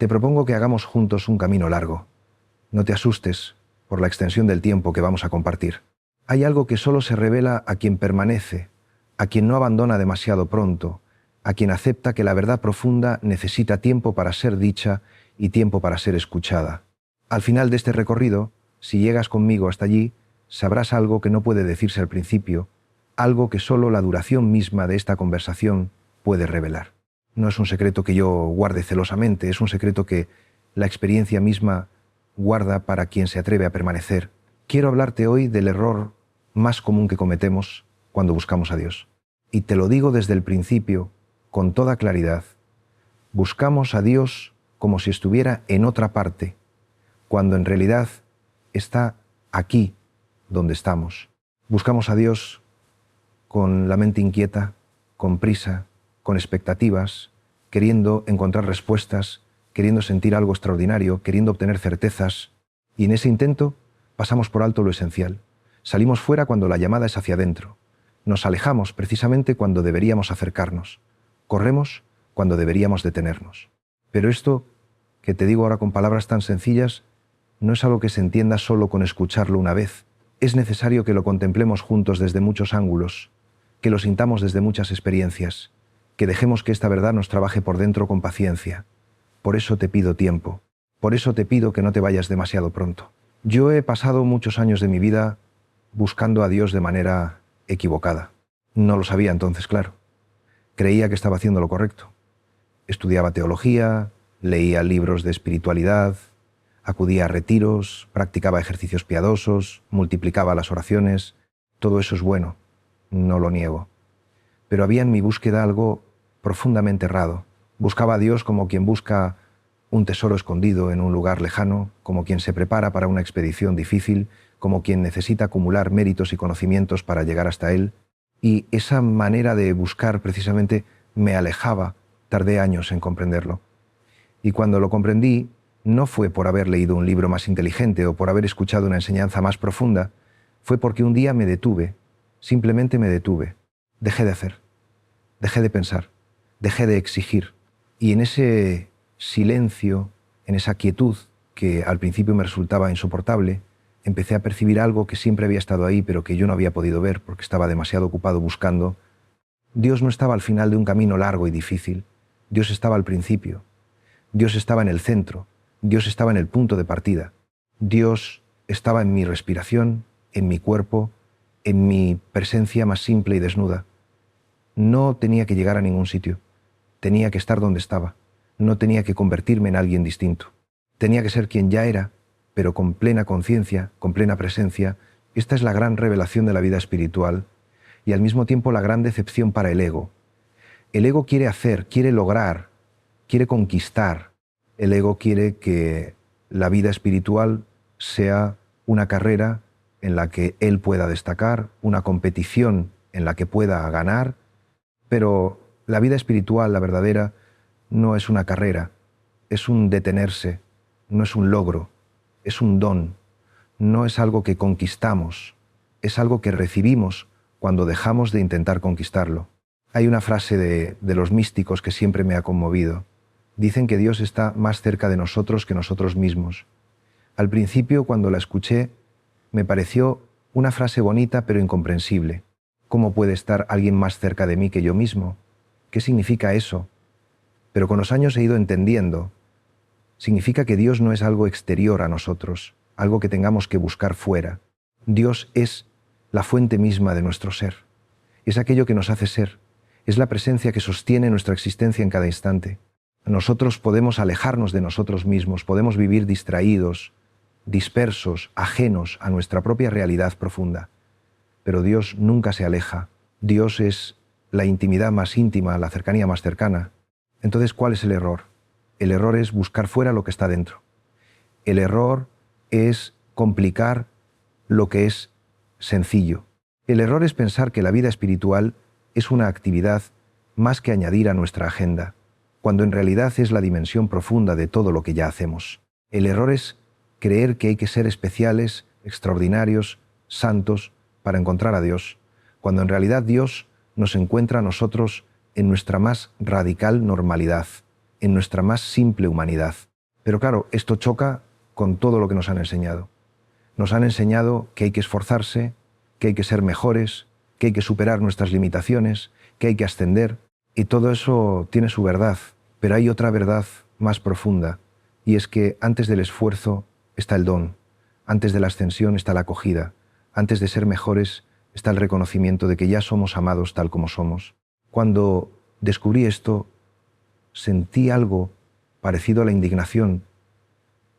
Te propongo que hagamos juntos un camino largo. No te asustes por la extensión del tiempo que vamos a compartir. Hay algo que solo se revela a quien permanece, a quien no abandona demasiado pronto, a quien acepta que la verdad profunda necesita tiempo para ser dicha y tiempo para ser escuchada. Al final de este recorrido, si llegas conmigo hasta allí, sabrás algo que no puede decirse al principio, algo que solo la duración misma de esta conversación puede revelar. No es un secreto que yo guarde celosamente, es un secreto que la experiencia misma guarda para quien se atreve a permanecer. Quiero hablarte hoy del error más común que cometemos cuando buscamos a Dios. Y te lo digo desde el principio, con toda claridad. Buscamos a Dios como si estuviera en otra parte, cuando en realidad está aquí donde estamos. Buscamos a Dios con la mente inquieta, con prisa, con expectativas, queriendo encontrar respuestas, queriendo sentir algo extraordinario, queriendo obtener certezas. Y en ese intento pasamos por alto lo esencial. Salimos fuera cuando la llamada es hacia adentro. Nos alejamos precisamente cuando deberíamos acercarnos. Corremos cuando deberíamos detenernos. Pero esto, que te digo ahora con palabras tan sencillas, no es algo que se entienda solo con escucharlo una vez. Es necesario que lo contemplemos juntos desde muchos ángulos, que lo sintamos desde muchas experiencias, que dejemos que esta verdad nos trabaje por dentro con paciencia. Por eso te pido tiempo. Por eso te pido que no te vayas demasiado pronto. Yo he pasado muchos años de mi vida buscando a Dios de manera equivocada. No lo sabía entonces, claro. Creía que estaba haciendo lo correcto. Estudiaba teología, leía libros de espiritualidad, acudía a retiros, practicaba ejercicios piadosos, multiplicaba las oraciones. Todo eso es bueno, no lo niego. Pero había en mi búsqueda algo profundamente errado. Buscaba a Dios como quien busca un tesoro escondido en un lugar lejano, como quien se prepara para una expedición difícil, como quien necesita acumular méritos y conocimientos para llegar hasta Él. Y esa manera de buscar precisamente me alejaba. Tardé años en comprenderlo. Y cuando lo comprendí, no fue por haber leído un libro más inteligente o por haber escuchado una enseñanza más profunda, fue porque un día me detuve, simplemente me detuve. Dejé de hacer, dejé de pensar, dejé de exigir. Y en ese silencio, en esa quietud que al principio me resultaba insoportable, empecé a percibir algo que siempre había estado ahí, pero que yo no había podido ver porque estaba demasiado ocupado buscando. Dios no estaba al final de un camino largo y difícil. Dios estaba al principio. Dios estaba en el centro. Dios estaba en el punto de partida. Dios estaba en mi respiración, en mi cuerpo, en mi presencia más simple y desnuda. No tenía que llegar a ningún sitio. Tenía que estar donde estaba. No tenía que convertirme en alguien distinto. Tenía que ser quien ya era, pero con plena conciencia, con plena presencia. Esta es la gran revelación de la vida espiritual y al mismo tiempo la gran decepción para el ego. El ego quiere hacer, quiere lograr, quiere conquistar. El ego quiere que la vida espiritual sea una carrera en la que él pueda destacar, una competición en la que pueda ganar, pero la vida espiritual, la verdadera, no es una carrera, es un detenerse, no es un logro, es un don, no es algo que conquistamos, es algo que recibimos cuando dejamos de intentar conquistarlo. Hay una frase de los místicos que siempre me ha conmovido. Dicen que Dios está más cerca de nosotros que nosotros mismos. Al principio, cuando la escuché, me pareció una frase bonita pero incomprensible. ¿Cómo puede estar alguien más cerca de mí que yo mismo? ¿Qué significa eso? Pero con los años he ido entendiendo. Significa que Dios no es algo exterior a nosotros, algo que tengamos que buscar fuera. Dios es la fuente misma de nuestro ser. Es aquello que nos hace ser. Es la presencia que sostiene nuestra existencia en cada instante. Nosotros podemos alejarnos de nosotros mismos, podemos vivir distraídos, dispersos, ajenos a nuestra propia realidad profunda. Pero Dios nunca se aleja. Dios es la intimidad más íntima, la cercanía más cercana. Entonces, ¿cuál es el error? El error es buscar fuera lo que está dentro. El error es complicar lo que es sencillo. El error es pensar que la vida espiritual es una actividad más que añadir a nuestra agenda, cuando en realidad es la dimensión profunda de todo lo que ya hacemos. El error es creer que hay que ser especiales, extraordinarios, santos, para encontrar a Dios, cuando en realidad Dios nos encuentra a nosotros en nuestra más radical normalidad, en nuestra más simple humanidad. Pero claro, esto choca con todo lo que nos han enseñado. Nos han enseñado que hay que esforzarse, que hay que ser mejores, que hay que superar nuestras limitaciones, que hay que ascender, y todo eso tiene su verdad, pero hay otra verdad más profunda, y es que antes del esfuerzo está el don, antes de la ascensión está la acogida, antes de ser mejores está el reconocimiento de que ya somos amados tal como somos. Cuando descubrí esto, sentí algo parecido a la indignación.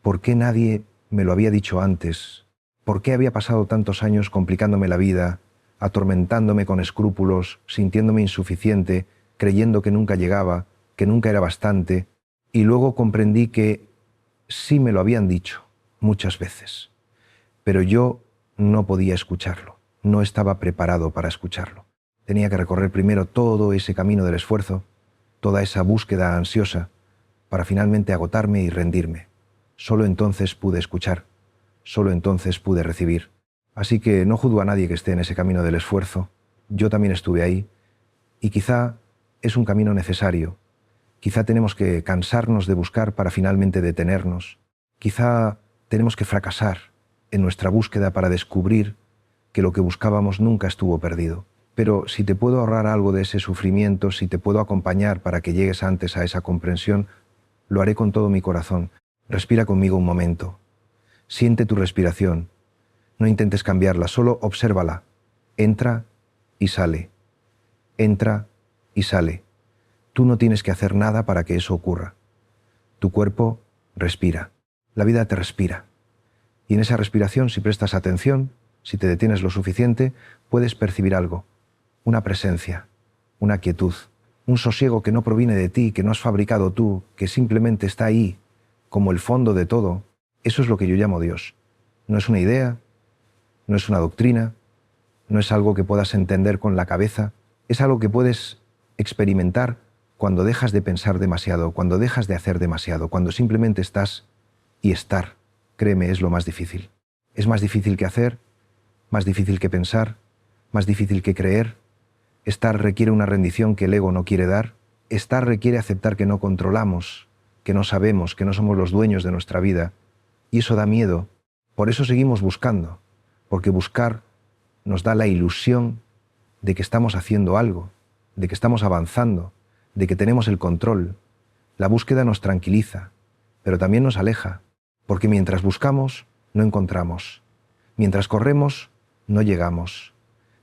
¿Por qué nadie me lo había dicho antes? ¿Por qué había pasado tantos años complicándome la vida, atormentándome con escrúpulos, sintiéndome insuficiente, creyendo que nunca llegaba, que nunca era bastante? Y luego comprendí que sí me lo habían dicho muchas veces, pero yo no podía escucharlo, no estaba preparado para escucharlo. Tenía que recorrer primero todo ese camino del esfuerzo, toda esa búsqueda ansiosa, para finalmente agotarme y rendirme. Solo entonces pude escuchar, solo entonces pude recibir. Así que no juzgo a nadie que esté en ese camino del esfuerzo. Yo también estuve ahí, y quizá es un camino necesario. Quizá tenemos que cansarnos de buscar para finalmente detenernos. Quizá tenemos que fracasar en nuestra búsqueda para descubrir que lo que buscábamos nunca estuvo perdido. Pero si te puedo ahorrar algo de ese sufrimiento, si te puedo acompañar para que llegues antes a esa comprensión, lo haré con todo mi corazón. Respira conmigo un momento. Siente tu respiración. No intentes cambiarla, solo obsérvala. Entra y sale. Entra y sale. Tú no tienes que hacer nada para que eso ocurra. Tu cuerpo respira. La vida te respira. Y en esa respiración, si prestas atención, si te detienes lo suficiente, puedes percibir algo. Una presencia, una quietud, un sosiego que no proviene de ti, que no has fabricado tú, que simplemente está ahí, como el fondo de todo. Eso es lo que yo llamo Dios. No es una idea, no es una doctrina, no es algo que puedas entender con la cabeza, es algo que puedes experimentar cuando dejas de pensar demasiado, cuando dejas de hacer demasiado, cuando simplemente estás y estar. Créeme, es lo más difícil. Es más difícil que hacer, más difícil que pensar, más difícil que creer. Estar requiere una rendición que el ego no quiere dar. Estar requiere aceptar que no controlamos, que no sabemos, que no somos los dueños de nuestra vida. Y eso da miedo. Por eso seguimos buscando, porque buscar nos da la ilusión de que estamos haciendo algo, de que estamos avanzando, de que tenemos el control. La búsqueda nos tranquiliza, pero también nos aleja, porque mientras buscamos, no encontramos. Mientras corremos, no llegamos.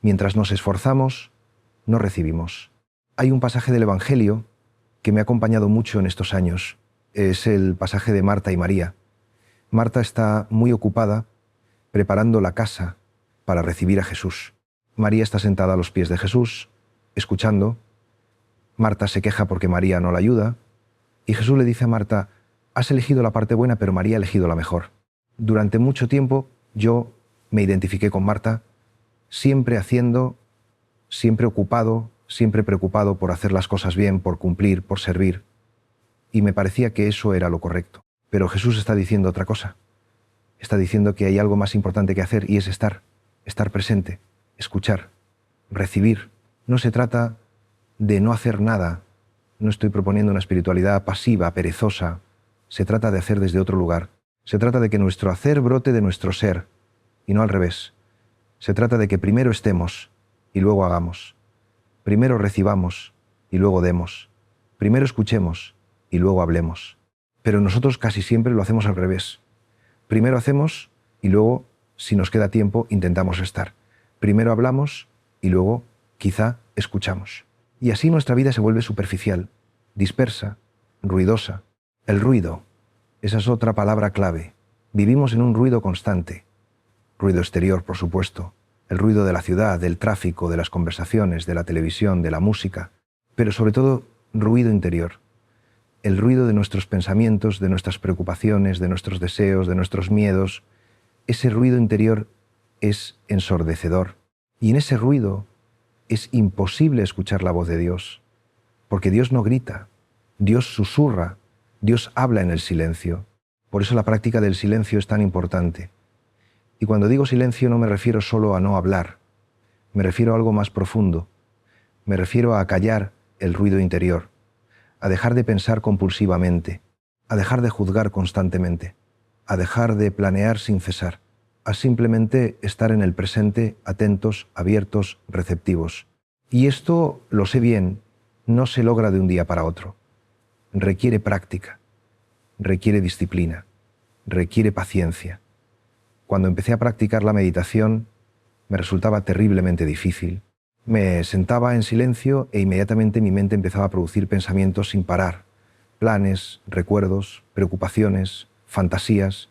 Mientras nos esforzamos, no recibimos. Hay un pasaje del Evangelio que me ha acompañado mucho en estos años. Es el pasaje de Marta y María. Marta está muy ocupada preparando la casa para recibir a Jesús. María está sentada a los pies de Jesús, escuchando. Marta se queja porque María no la ayuda, y Jesús le dice a Marta: has elegido la parte buena, pero María ha elegido la mejor. Durante mucho tiempo yo me identifiqué con Marta, siempre haciendo, siempre ocupado, siempre preocupado por hacer las cosas bien, por cumplir, por servir, y me parecía que eso era lo correcto. Pero Jesús está diciendo otra cosa. Está diciendo que hay algo más importante que hacer, y es estar presente, escuchar, recibir. No se trata de no hacer nada. No estoy proponiendo una espiritualidad pasiva, perezosa. Se trata de hacer desde otro lugar. Se trata de que nuestro hacer brote de nuestro ser, y no al revés. Se trata de que primero estemos y luego hagamos. Primero recibamos y luego demos. Primero escuchemos y luego hablemos. Pero nosotros casi siempre lo hacemos al revés. Primero hacemos y luego, si nos queda tiempo, intentamos estar. Primero hablamos y luego, quizá, escuchamos. Y así nuestra vida se vuelve superficial, dispersa, ruidosa. El ruido, esa es otra palabra clave. Vivimos en un ruido constante. Ruido exterior, por supuesto. El ruido de la ciudad, del tráfico, de las conversaciones, de la televisión, de la música. Pero sobre todo, ruido interior. El ruido de nuestros pensamientos, de nuestras preocupaciones, de nuestros deseos, de nuestros miedos. Ese ruido interior es ensordecedor. Y en ese ruido es imposible escuchar la voz de Dios. Porque Dios no grita, Dios susurra, Dios habla en el silencio. Por eso la práctica del silencio es tan importante. Y cuando digo silencio no me refiero solo a no hablar. Me refiero a algo más profundo. Me refiero a callar el ruido interior, a dejar de pensar compulsivamente, a dejar de juzgar constantemente, a dejar de planear sin cesar, a simplemente estar en el presente, atentos, abiertos, receptivos. Y esto, lo sé bien, no se logra de un día para otro. Requiere práctica, requiere disciplina, requiere paciencia. Cuando empecé a practicar la meditación, me resultaba terriblemente difícil. Me sentaba en silencio e inmediatamente mi mente empezaba a producir pensamientos sin parar, planes, recuerdos, preocupaciones, fantasías,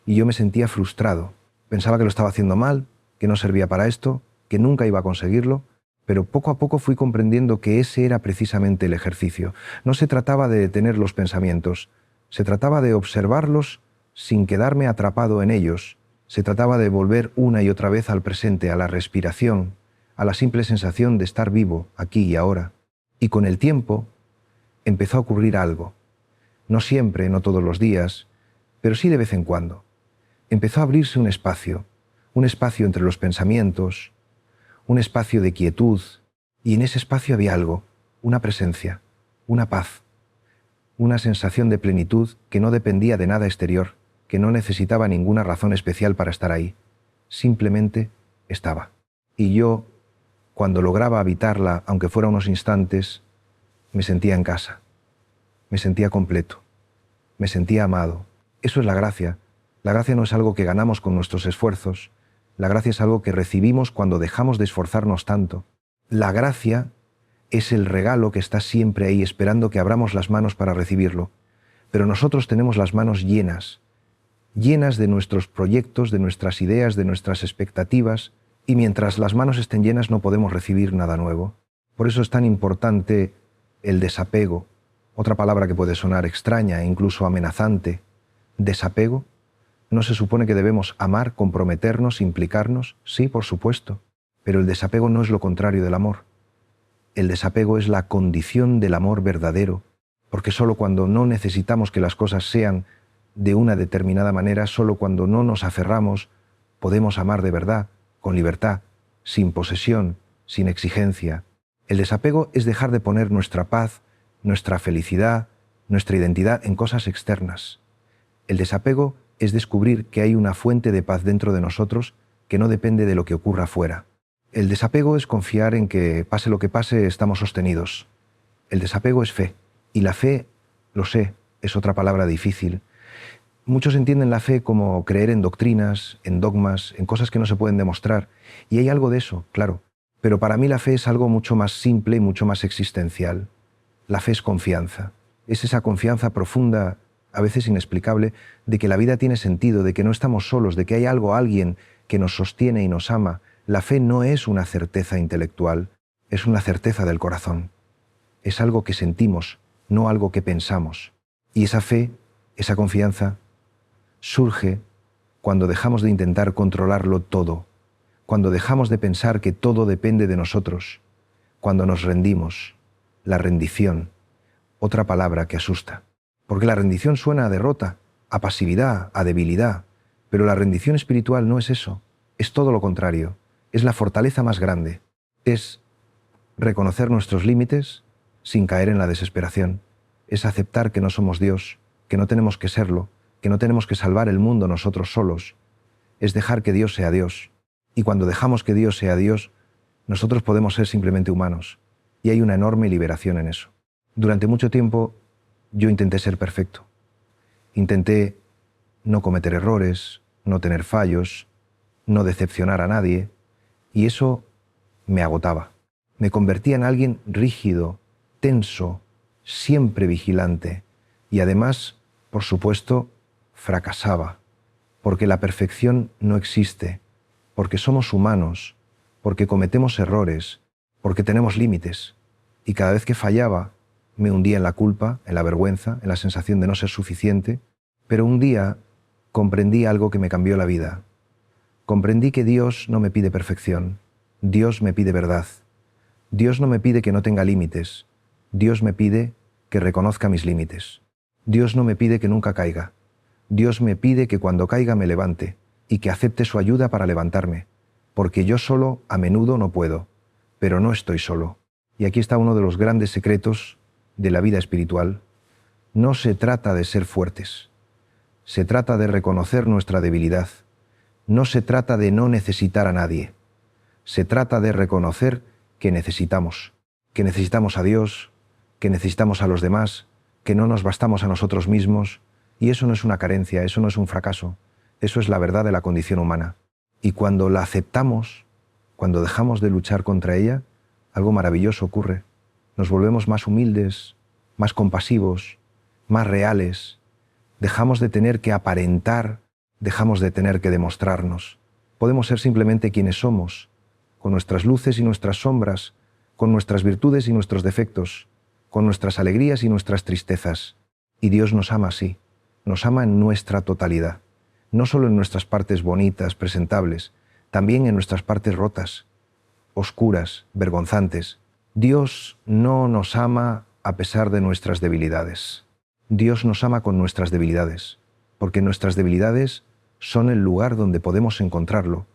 y yo me sentía frustrado. Pensaba que lo estaba haciendo mal, que no servía para esto, que nunca iba a conseguirlo, pero poco a poco fui comprendiendo que ese era precisamente el ejercicio. No se trataba de detener los pensamientos, se trataba de observarlos sin quedarme atrapado en ellos. Se trataba de volver una y otra vez al presente, a la respiración, a la simple sensación de estar vivo, aquí y ahora. Y con el tiempo empezó a ocurrir algo. No siempre, no todos los días, pero sí de vez en cuando. Empezó a abrirse un espacio entre los pensamientos, un espacio de quietud, y en ese espacio había algo, una presencia, una paz, una sensación de plenitud que no dependía de nada exterior, que no necesitaba ninguna razón especial para estar ahí. Simplemente estaba. Y yo, cuando lograba habitarla, aunque fuera unos instantes, me sentía en casa, me sentía completo, me sentía amado. Eso es la gracia. La gracia no es algo que ganamos con nuestros esfuerzos. La gracia es algo que recibimos cuando dejamos de esforzarnos tanto. La gracia es el regalo que está siempre ahí esperando que abramos las manos para recibirlo. Pero nosotros tenemos las manos llenas de nuestros proyectos, de nuestras ideas, de nuestras expectativas, y mientras las manos estén llenas no podemos recibir nada nuevo. Por eso es tan importante el desapego, otra palabra que puede sonar extraña e incluso amenazante. ¿Desapego? ¿No se supone que debemos amar, comprometernos, implicarnos? Sí, por supuesto, pero el desapego no es lo contrario del amor. El desapego es la condición del amor verdadero, porque solo cuando no necesitamos que las cosas sean de una determinada manera, solo cuando no nos aferramos, podemos amar de verdad, con libertad, sin posesión, sin exigencia. El desapego es dejar de poner nuestra paz, nuestra felicidad, nuestra identidad en cosas externas. El desapego es descubrir que hay una fuente de paz dentro de nosotros que no depende de lo que ocurra afuera. El desapego es confiar en que, pase lo que pase, estamos sostenidos. El desapego es fe, y la fe, lo sé, es otra palabra difícil. Muchos entienden la fe como creer en doctrinas, en dogmas, en cosas que no se pueden demostrar, y hay algo de eso, claro, pero para mí la fe es algo mucho más simple y mucho más existencial. La fe es confianza, es esa confianza profunda, a veces inexplicable, de que la vida tiene sentido, de que no estamos solos, de que hay algo, alguien que nos sostiene y nos ama. La fe no es una certeza intelectual, es una certeza del corazón. Es algo que sentimos, no algo que pensamos. Y esa fe, esa confianza, surge cuando dejamos de intentar controlarlo todo, cuando dejamos de pensar que todo depende de nosotros, cuando nos rendimos. La rendición, otra palabra que asusta. Porque la rendición suena a derrota, a pasividad, a debilidad, pero la rendición espiritual no es eso, es todo lo contrario, es la fortaleza más grande, es reconocer nuestros límites sin caer en la desesperación, es aceptar que no somos Dios, que no tenemos que serlo, que no tenemos que salvar el mundo nosotros solos, es dejar que Dios sea Dios, y cuando dejamos que Dios sea Dios, nosotros podemos ser simplemente humanos, y hay una enorme liberación en eso. Durante mucho tiempo yo intenté ser perfecto. Intenté no cometer errores, no tener fallos, no decepcionar a nadie, y eso me agotaba. Me convertía en alguien rígido, tenso, siempre vigilante, y además, por supuesto, fracasaba, porque la perfección no existe, porque somos humanos, porque cometemos errores, porque tenemos límites, y cada vez que fallaba, me hundía en la culpa, en la vergüenza, en la sensación de no ser suficiente, pero un día comprendí algo que me cambió la vida. Comprendí que Dios no me pide perfección, Dios me pide verdad. Dios no me pide que no tenga límites, Dios me pide que reconozca mis límites. Dios no me pide que nunca caiga, Dios me pide que cuando caiga me levante y que acepte su ayuda para levantarme, porque yo solo a menudo no puedo, pero no estoy solo. Y aquí está uno de los grandes secretos de la vida espiritual. No se trata de ser fuertes. Se trata de reconocer nuestra debilidad. No se trata de no necesitar a nadie. Se trata de reconocer que necesitamos a Dios, que necesitamos a los demás, que no nos bastamos a nosotros mismos, y eso no es una carencia, eso no es un fracaso, eso es la verdad de la condición humana. Y cuando la aceptamos, cuando dejamos de luchar contra ella, algo maravilloso ocurre. Nos volvemos más humildes, más compasivos, más reales. Dejamos de tener que aparentar, dejamos de tener que demostrarnos. Podemos ser simplemente quienes somos, con nuestras luces y nuestras sombras, con nuestras virtudes y nuestros defectos, con nuestras alegrías y nuestras tristezas. Y Dios nos ama así, nos ama en nuestra totalidad, no solo en nuestras partes bonitas, presentables, también en nuestras partes rotas, oscuras, vergonzantes. Dios no nos ama a pesar de nuestras debilidades. Dios nos ama con nuestras debilidades, porque nuestras debilidades son el lugar donde podemos encontrarlo,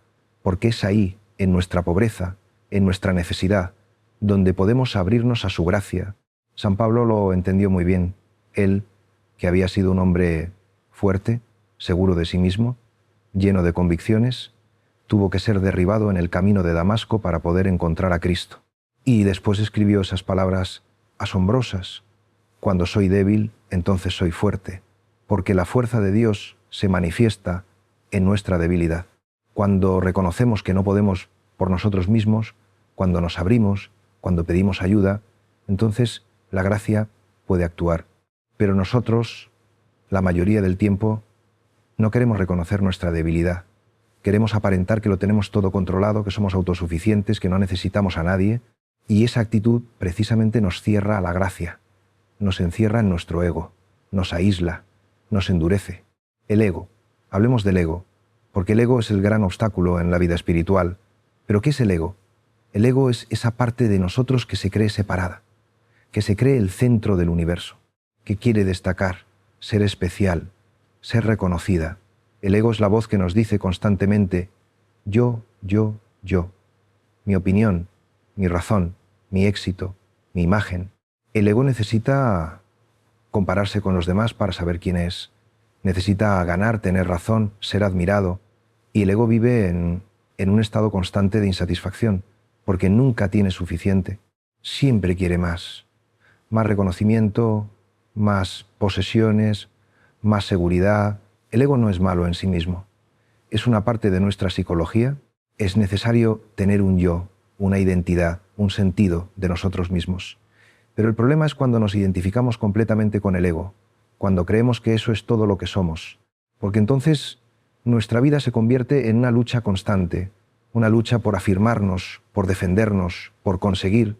porque es ahí, en nuestra pobreza, en nuestra necesidad, donde podemos abrirnos a su gracia. San Pablo lo entendió muy bien. Él, que había sido un hombre fuerte, seguro de sí mismo, lleno de convicciones, tuvo que ser derribado en el camino de Damasco para poder encontrar a Cristo. Y después escribió esas palabras asombrosas: cuando soy débil, entonces soy fuerte, porque la fuerza de Dios se manifiesta en nuestra debilidad. Cuando reconocemos que no podemos por nosotros mismos, cuando nos abrimos, cuando pedimos ayuda, entonces la gracia puede actuar. Pero nosotros, la mayoría del tiempo, no queremos reconocer nuestra debilidad. Queremos aparentar que lo tenemos todo controlado, que somos autosuficientes, que no necesitamos a nadie, y esa actitud precisamente nos cierra a la gracia, nos encierra en nuestro ego, nos aísla, nos endurece. El ego, hablemos del ego, porque el ego es el gran obstáculo en la vida espiritual. ¿Pero qué es el ego? El ego es esa parte de nosotros que se cree separada, que se cree el centro del universo, que quiere destacar, ser especial, ser reconocida. El ego es la voz que nos dice constantemente: yo, yo, yo. Mi opinión, mi razón, mi éxito, mi imagen. El ego necesita compararse con los demás para saber quién es. Necesita ganar, tener razón, ser admirado. Y el ego vive en un estado constante de insatisfacción, porque nunca tiene suficiente. Siempre quiere más. Más reconocimiento, más posesiones, más seguridad. El ego no es malo en sí mismo. Es una parte de nuestra psicología. Es necesario tener un yo, una identidad, un sentido de nosotros mismos. Pero el problema es cuando nos identificamos completamente con el ego, cuando creemos que eso es todo lo que somos, porque entonces nuestra vida se convierte en una lucha constante, una lucha por afirmarnos, por defendernos, por conseguir,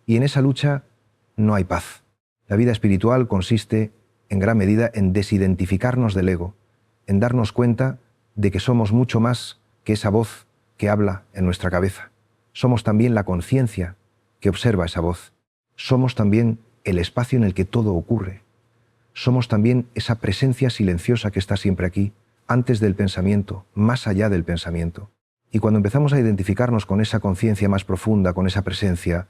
y en esa lucha no hay paz. La vida espiritual consiste en gran medida en desidentificarnos del ego, en darnos cuenta de que somos mucho más que esa voz que habla en nuestra cabeza. Somos también la conciencia que observa esa voz. Somos también el espacio en el que todo ocurre. Somos también esa presencia silenciosa que está siempre aquí, antes del pensamiento, más allá del pensamiento. Y cuando empezamos a identificarnos con esa conciencia más profunda, con esa presencia,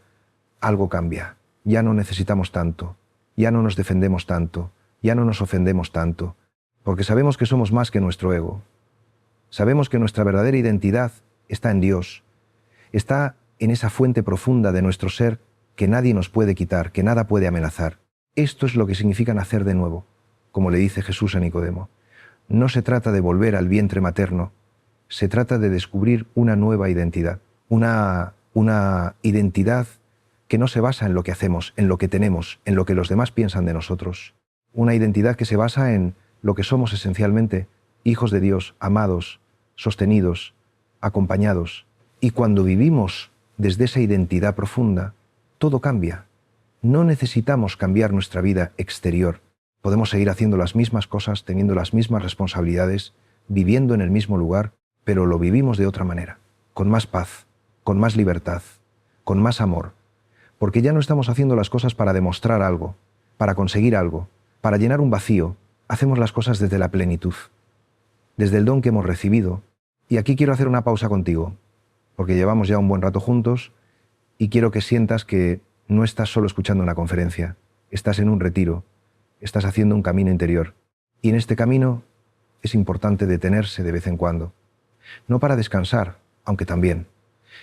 algo cambia. Ya no necesitamos tanto, ya no nos defendemos tanto, ya no nos ofendemos tanto, porque sabemos que somos más que nuestro ego. Sabemos que nuestra verdadera identidad está en Dios, está en esa fuente profunda de nuestro ser que nadie nos puede quitar, que nada puede amenazar. Esto es lo que significa nacer de nuevo, como le dice Jesús a Nicodemo. No se trata de volver al vientre materno, se trata de descubrir una nueva identidad, una identidad que no se basa en lo que hacemos, en lo que tenemos, en lo que los demás piensan de nosotros. Una identidad que se basa en lo que somos esencialmente, hijos de Dios, amados, sostenidos, acompañados. Y cuando vivimos desde esa identidad profunda, todo cambia. No necesitamos cambiar nuestra vida exterior. Podemos seguir haciendo las mismas cosas, teniendo las mismas responsabilidades, viviendo en el mismo lugar, pero lo vivimos de otra manera, con más paz, con más libertad, con más amor, porque ya no estamos haciendo las cosas para demostrar algo, para conseguir algo, para llenar un vacío. Hacemos las cosas desde la plenitud, desde el don que hemos recibido. Y aquí quiero hacer una pausa contigo, porque llevamos ya un buen rato juntos y quiero que sientas que no estás solo escuchando una conferencia, estás en un retiro, Estás haciendo un camino interior. Y en este camino es importante detenerse de vez en cuando. No para descansar, aunque también,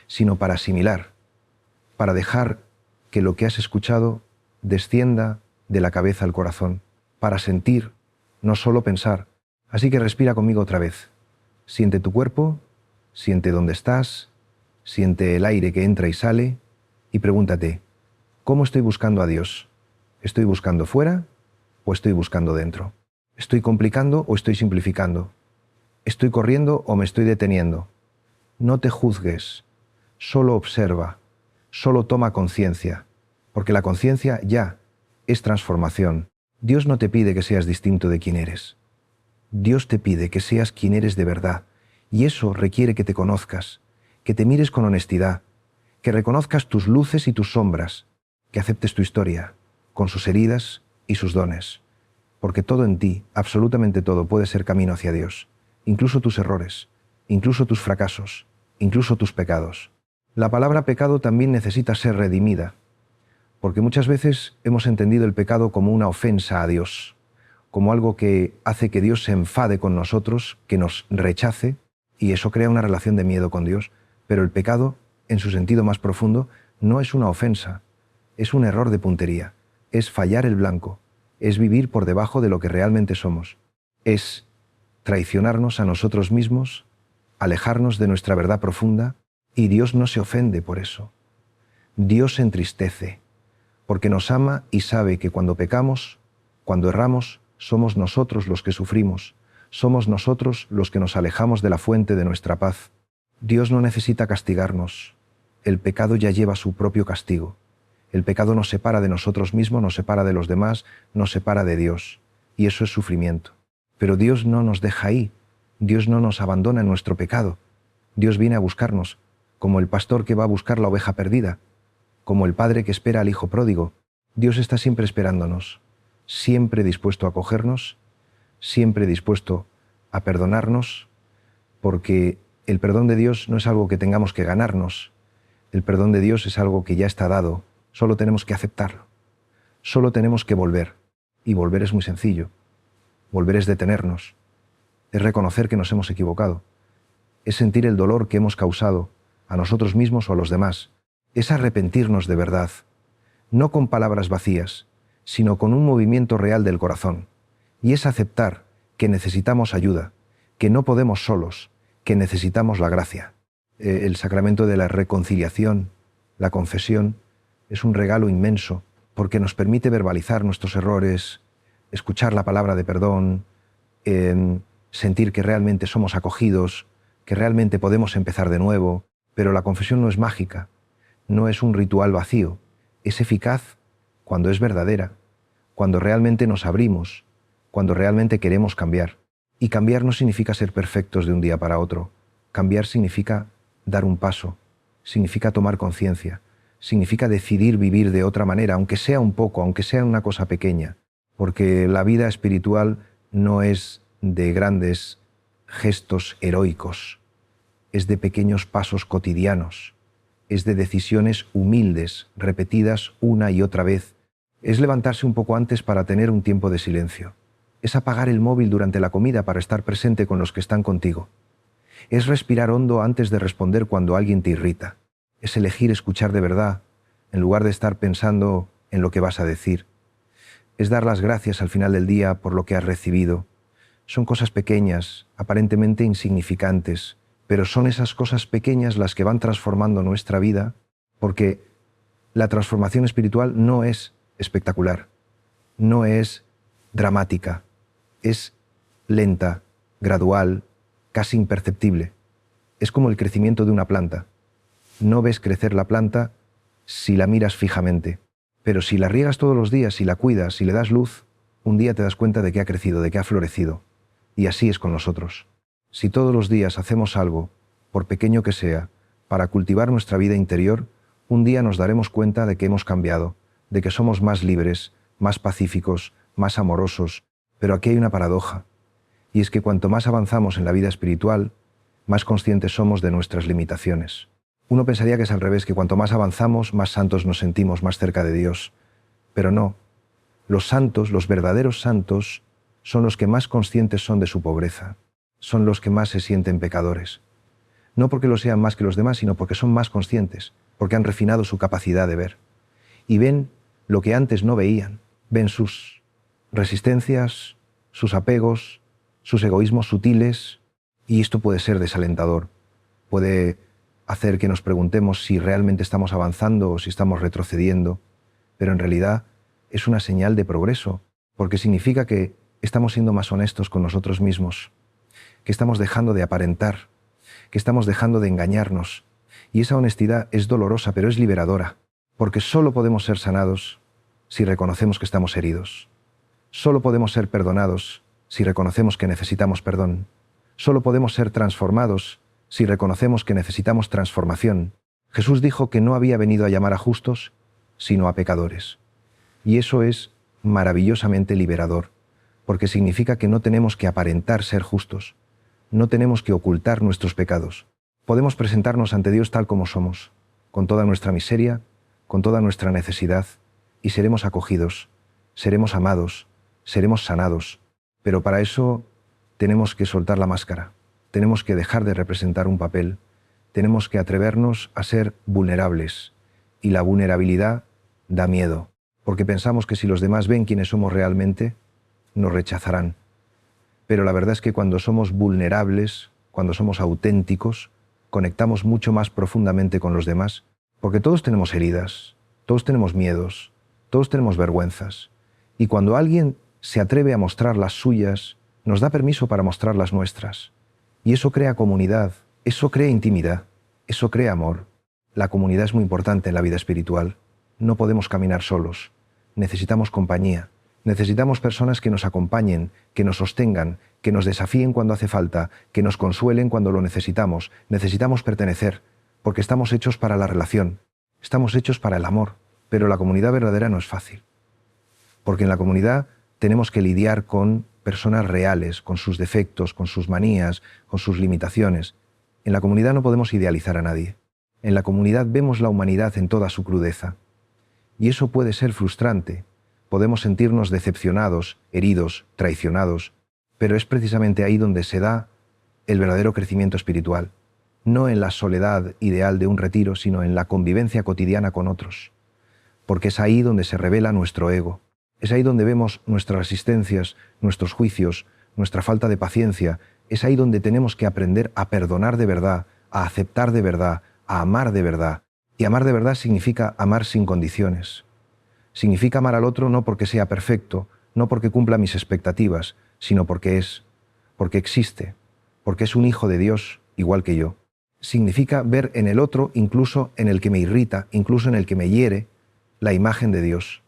sino para asimilar, para dejar que lo que has escuchado descienda de la cabeza al corazón, para sentir, no solo pensar. Así que respira conmigo otra vez. Siente tu cuerpo, siente dónde estás, siente el aire que entra y sale y pregúntate, ¿cómo estoy buscando a Dios? ¿Estoy buscando fuera o estoy buscando dentro? ¿Estoy complicando o estoy simplificando? ¿Estoy corriendo o me estoy deteniendo? No te juzgues, solo observa, solo toma conciencia, porque la conciencia ya es transformación. Dios no te pide que seas distinto de quien eres. Dios te pide que seas quien eres de verdad, y eso requiere que te conozcas, que te mires con honestidad, que reconozcas tus luces y tus sombras, que aceptes tu historia, con sus heridas y sus dones, porque todo en ti, absolutamente todo, puede ser camino hacia Dios, incluso tus errores, incluso tus fracasos, incluso tus pecados. La palabra pecado también necesita ser redimida, porque muchas veces hemos entendido el pecado como una ofensa a Dios, como algo que hace que Dios se enfade con nosotros, que nos rechace, y eso crea una relación de miedo con Dios. Pero el pecado, en su sentido más profundo, no es una ofensa, es un error de puntería, es fallar el blanco, es vivir por debajo de lo que realmente somos, es traicionarnos a nosotros mismos, alejarnos de nuestra verdad profunda, y Dios no se ofende por eso. Dios se entristece, porque nos ama y sabe que cuando pecamos, cuando erramos, somos nosotros los que sufrimos, somos nosotros los que nos alejamos de la fuente de nuestra paz. Dios no necesita castigarnos, el pecado ya lleva su propio castigo. El pecado nos separa de nosotros mismos, nos separa de los demás, nos separa de Dios, y eso es sufrimiento. Pero Dios no nos deja ahí, Dios no nos abandona en nuestro pecado. Dios viene a buscarnos, como el pastor que va a buscar la oveja perdida, como el padre que espera al hijo pródigo. Dios está siempre esperándonos, siempre dispuesto a acogernos, siempre dispuesto a perdonarnos, porque el perdón de Dios no es algo que tengamos que ganarnos, el perdón de Dios es algo que ya está dado, solo tenemos que aceptarlo, solo tenemos que volver, y volver es muy sencillo. Volver es detenernos, es reconocer que nos hemos equivocado, es sentir el dolor que hemos causado a nosotros mismos o a los demás, es arrepentirnos de verdad, no con palabras vacías, sino con un movimiento real del corazón, y es aceptar que necesitamos ayuda, que no podemos solos, que necesitamos la gracia. El sacramento de la reconciliación, la confesión, es un regalo inmenso porque nos permite verbalizar nuestros errores, escuchar la palabra de perdón, sentir que realmente somos acogidos, que realmente podemos empezar de nuevo. Pero la confesión no es mágica, no es un ritual vacío, es eficaz cuando es verdadera, cuando realmente nos abrimos, cuando realmente queremos cambiar. Y cambiar no significa ser perfectos de un día para otro. Cambiar significa dar un paso, significa tomar conciencia, significa decidir vivir de otra manera, aunque sea un poco, aunque sea una cosa pequeña, porque la vida espiritual no es de grandes gestos heroicos, es de pequeños pasos cotidianos, es de decisiones humildes, repetidas una y otra vez, es levantarse un poco antes para tener un tiempo de silencio, es apagar el móvil durante la comida para estar presente con los que están contigo, es respirar hondo antes de responder cuando alguien te irrita, es elegir escuchar de verdad en lugar de estar pensando en lo que vas a decir, es dar las gracias al final del día por lo que has recibido. Son cosas pequeñas, aparentemente insignificantes, pero son esas cosas pequeñas las que van transformando nuestra vida, porque la transformación espiritual no es espectacular, no es dramática, es lenta, gradual, casi imperceptible. Es como el crecimiento de una planta. No ves crecer la planta si la miras fijamente, pero si la riegas todos los días, si la cuidas, si le das luz, un día te das cuenta de que ha crecido, de que ha florecido. Y así es con nosotros. Si todos los días hacemos algo, por pequeño que sea, para cultivar nuestra vida interior, un día nos daremos cuenta de que hemos cambiado, de que somos más libres, más pacíficos, más amorosos. Pero aquí hay una paradoja, y es que cuanto más avanzamos en la vida espiritual, más conscientes somos de nuestras limitaciones. Uno pensaría que es al revés, que cuanto más avanzamos, más santos nos sentimos, más cerca de Dios. Pero no. Los santos, los verdaderos santos, son los que más conscientes son de su pobreza, son los que más se sienten pecadores. No porque lo sean más que los demás, sino porque son más conscientes, porque han refinado su capacidad de ver. Y ven lo que antes no veían, ven sus resistencias, sus apegos, sus egoísmos sutiles, y esto puede ser desalentador. Puede hacer que nos preguntemos si realmente estamos avanzando o si estamos retrocediendo, pero en realidad es una señal de progreso, porque significa que estamos siendo más honestos con nosotros mismos, que estamos dejando de aparentar, que estamos dejando de engañarnos. Y esa honestidad es dolorosa, pero es liberadora, porque solo podemos ser sanados si reconocemos que estamos heridos. Solo podemos ser perdonados si reconocemos que necesitamos perdón. Solo podemos ser transformados si reconocemos que necesitamos transformación. Jesús dijo que no había venido a llamar a justos, sino a pecadores. Y eso es maravillosamente liberador, porque significa que no tenemos que aparentar ser justos, no tenemos que ocultar nuestros pecados. Podemos presentarnos ante Dios tal como somos, con toda nuestra miseria, con toda nuestra necesidad, y seremos acogidos, seremos amados, seremos sanados. Pero para eso tenemos que soltar la máscara, tenemos que dejar de representar un papel, tenemos que atrevernos a ser vulnerables, y la vulnerabilidad da miedo, porque pensamos que si los demás ven quiénes somos realmente, nos rechazarán. Pero la verdad es que cuando somos vulnerables, cuando somos auténticos, conectamos mucho más profundamente con los demás, porque todos tenemos heridas, todos tenemos miedos, todos tenemos vergüenzas, y cuando alguien se atreve a mostrar las suyas, nos da permiso para mostrar las nuestras. Y eso crea comunidad, eso crea intimidad, eso crea amor. La comunidad es muy importante en la vida espiritual. No podemos caminar solos. Necesitamos compañía. Necesitamos personas que nos acompañen, que nos sostengan, que nos desafíen cuando hace falta, que nos consuelen cuando lo necesitamos. Necesitamos pertenecer, porque estamos hechos para la relación. Estamos hechos para el amor. Pero la comunidad verdadera no es fácil. Porque en la comunidad tenemos que lidiar con personas reales, con sus defectos, con sus manías, con sus limitaciones. En la comunidad no podemos idealizar a nadie. En la comunidad vemos la humanidad en toda su crudeza. Y eso puede ser frustrante. Podemos sentirnos decepcionados, heridos, traicionados, pero es precisamente ahí donde se da el verdadero crecimiento espiritual. No en la soledad ideal de un retiro, sino en la convivencia cotidiana con otros. Porque es ahí donde se revela nuestro ego. Es ahí donde vemos nuestras resistencias, nuestros juicios, nuestra falta de paciencia. Es ahí donde tenemos que aprender a perdonar de verdad, a aceptar de verdad, a amar de verdad. Y amar de verdad significa amar sin condiciones. Significa amar al otro no porque sea perfecto, no porque cumpla mis expectativas, sino porque existe, porque es un hijo de Dios igual que yo. Significa ver en el otro, incluso en el que me irrita, incluso en el que me hiere, la imagen de Dios.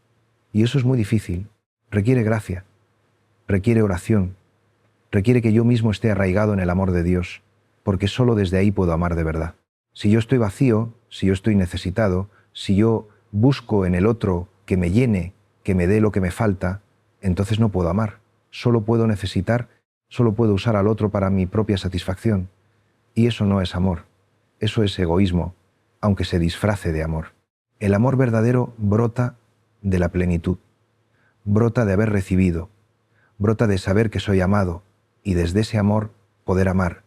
Y eso es muy difícil. Requiere gracia, requiere oración, requiere que yo mismo esté arraigado en el amor de Dios, porque solo desde ahí puedo amar de verdad. Si yo estoy vacío, si yo estoy necesitado, si yo busco en el otro que me llene, que me dé lo que me falta, entonces no puedo amar. Solo puedo necesitar, solo puedo usar al otro para mi propia satisfacción. Y eso no es amor. Eso es egoísmo, aunque se disfrace de amor. El amor verdadero brota de la plenitud, brota de haber recibido, brota de saber que soy amado y desde ese amor poder amar.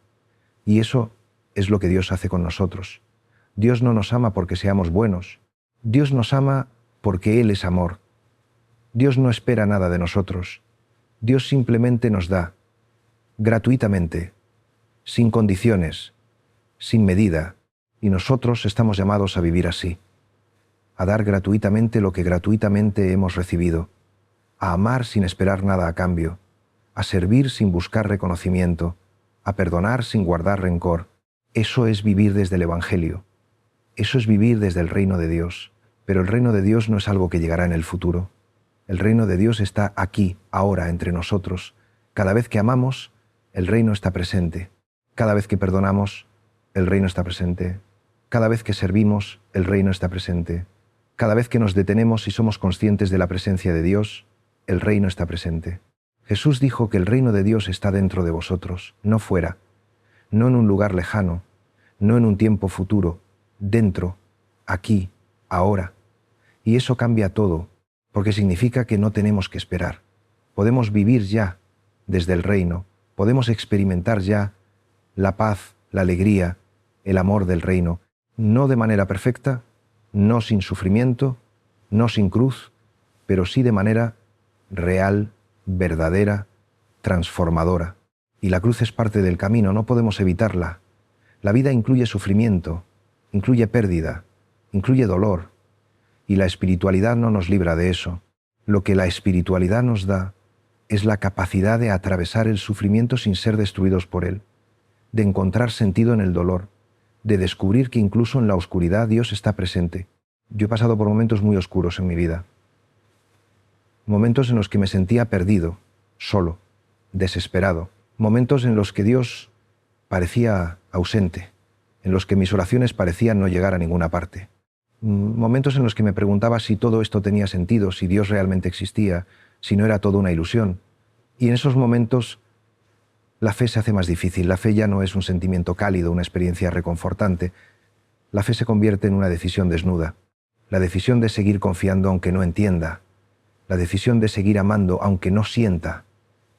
Y eso es lo que Dios hace con nosotros. Dios no nos ama porque seamos buenos. Dios nos ama porque Él es amor. Dios no espera nada de nosotros. Dios simplemente nos da, gratuitamente, sin condiciones, sin medida, y nosotros estamos llamados a vivir así, a dar gratuitamente lo que gratuitamente hemos recibido, a amar sin esperar nada a cambio, a servir sin buscar reconocimiento, a perdonar sin guardar rencor. Eso es vivir desde el Evangelio. Eso es vivir desde el reino de Dios. Pero el reino de Dios no es algo que llegará en el futuro. El reino de Dios está aquí, ahora, entre nosotros. Cada vez que amamos, el reino está presente. Cada vez que perdonamos, el reino está presente. Cada vez que servimos, el reino está presente. Cada vez que nos detenemos y somos conscientes de la presencia de Dios, el reino está presente. Jesús dijo que el reino de Dios está dentro de vosotros, no fuera, no en un lugar lejano, no en un tiempo futuro, dentro, aquí, ahora. Y eso cambia todo, porque significa que no tenemos que esperar. Podemos vivir ya desde el reino, podemos experimentar ya la paz, la alegría, el amor del reino, no de manera perfecta, no sin sufrimiento, no sin cruz, pero sí de manera real, verdadera, transformadora. Y la cruz es parte del camino, no podemos evitarla. La vida incluye sufrimiento, incluye pérdida, incluye dolor, y la espiritualidad no nos libra de eso. Lo que la espiritualidad nos da es la capacidad de atravesar el sufrimiento sin ser destruidos por él, de encontrar sentido en el dolor, de descubrir que incluso en la oscuridad Dios está presente. Yo he pasado por momentos muy oscuros en mi vida, momentos en los que me sentía perdido, solo, desesperado, momentos en los que Dios parecía ausente, en los que mis oraciones parecían no llegar a ninguna parte, momentos en los que me preguntaba si todo esto tenía sentido, si Dios realmente existía, si no era todo una ilusión. Y en esos momentos la fe se hace más difícil, la fe ya no es un sentimiento cálido, una experiencia reconfortante. La fe se convierte en una decisión desnuda, la decisión de seguir confiando aunque no entienda, la decisión de seguir amando aunque no sienta,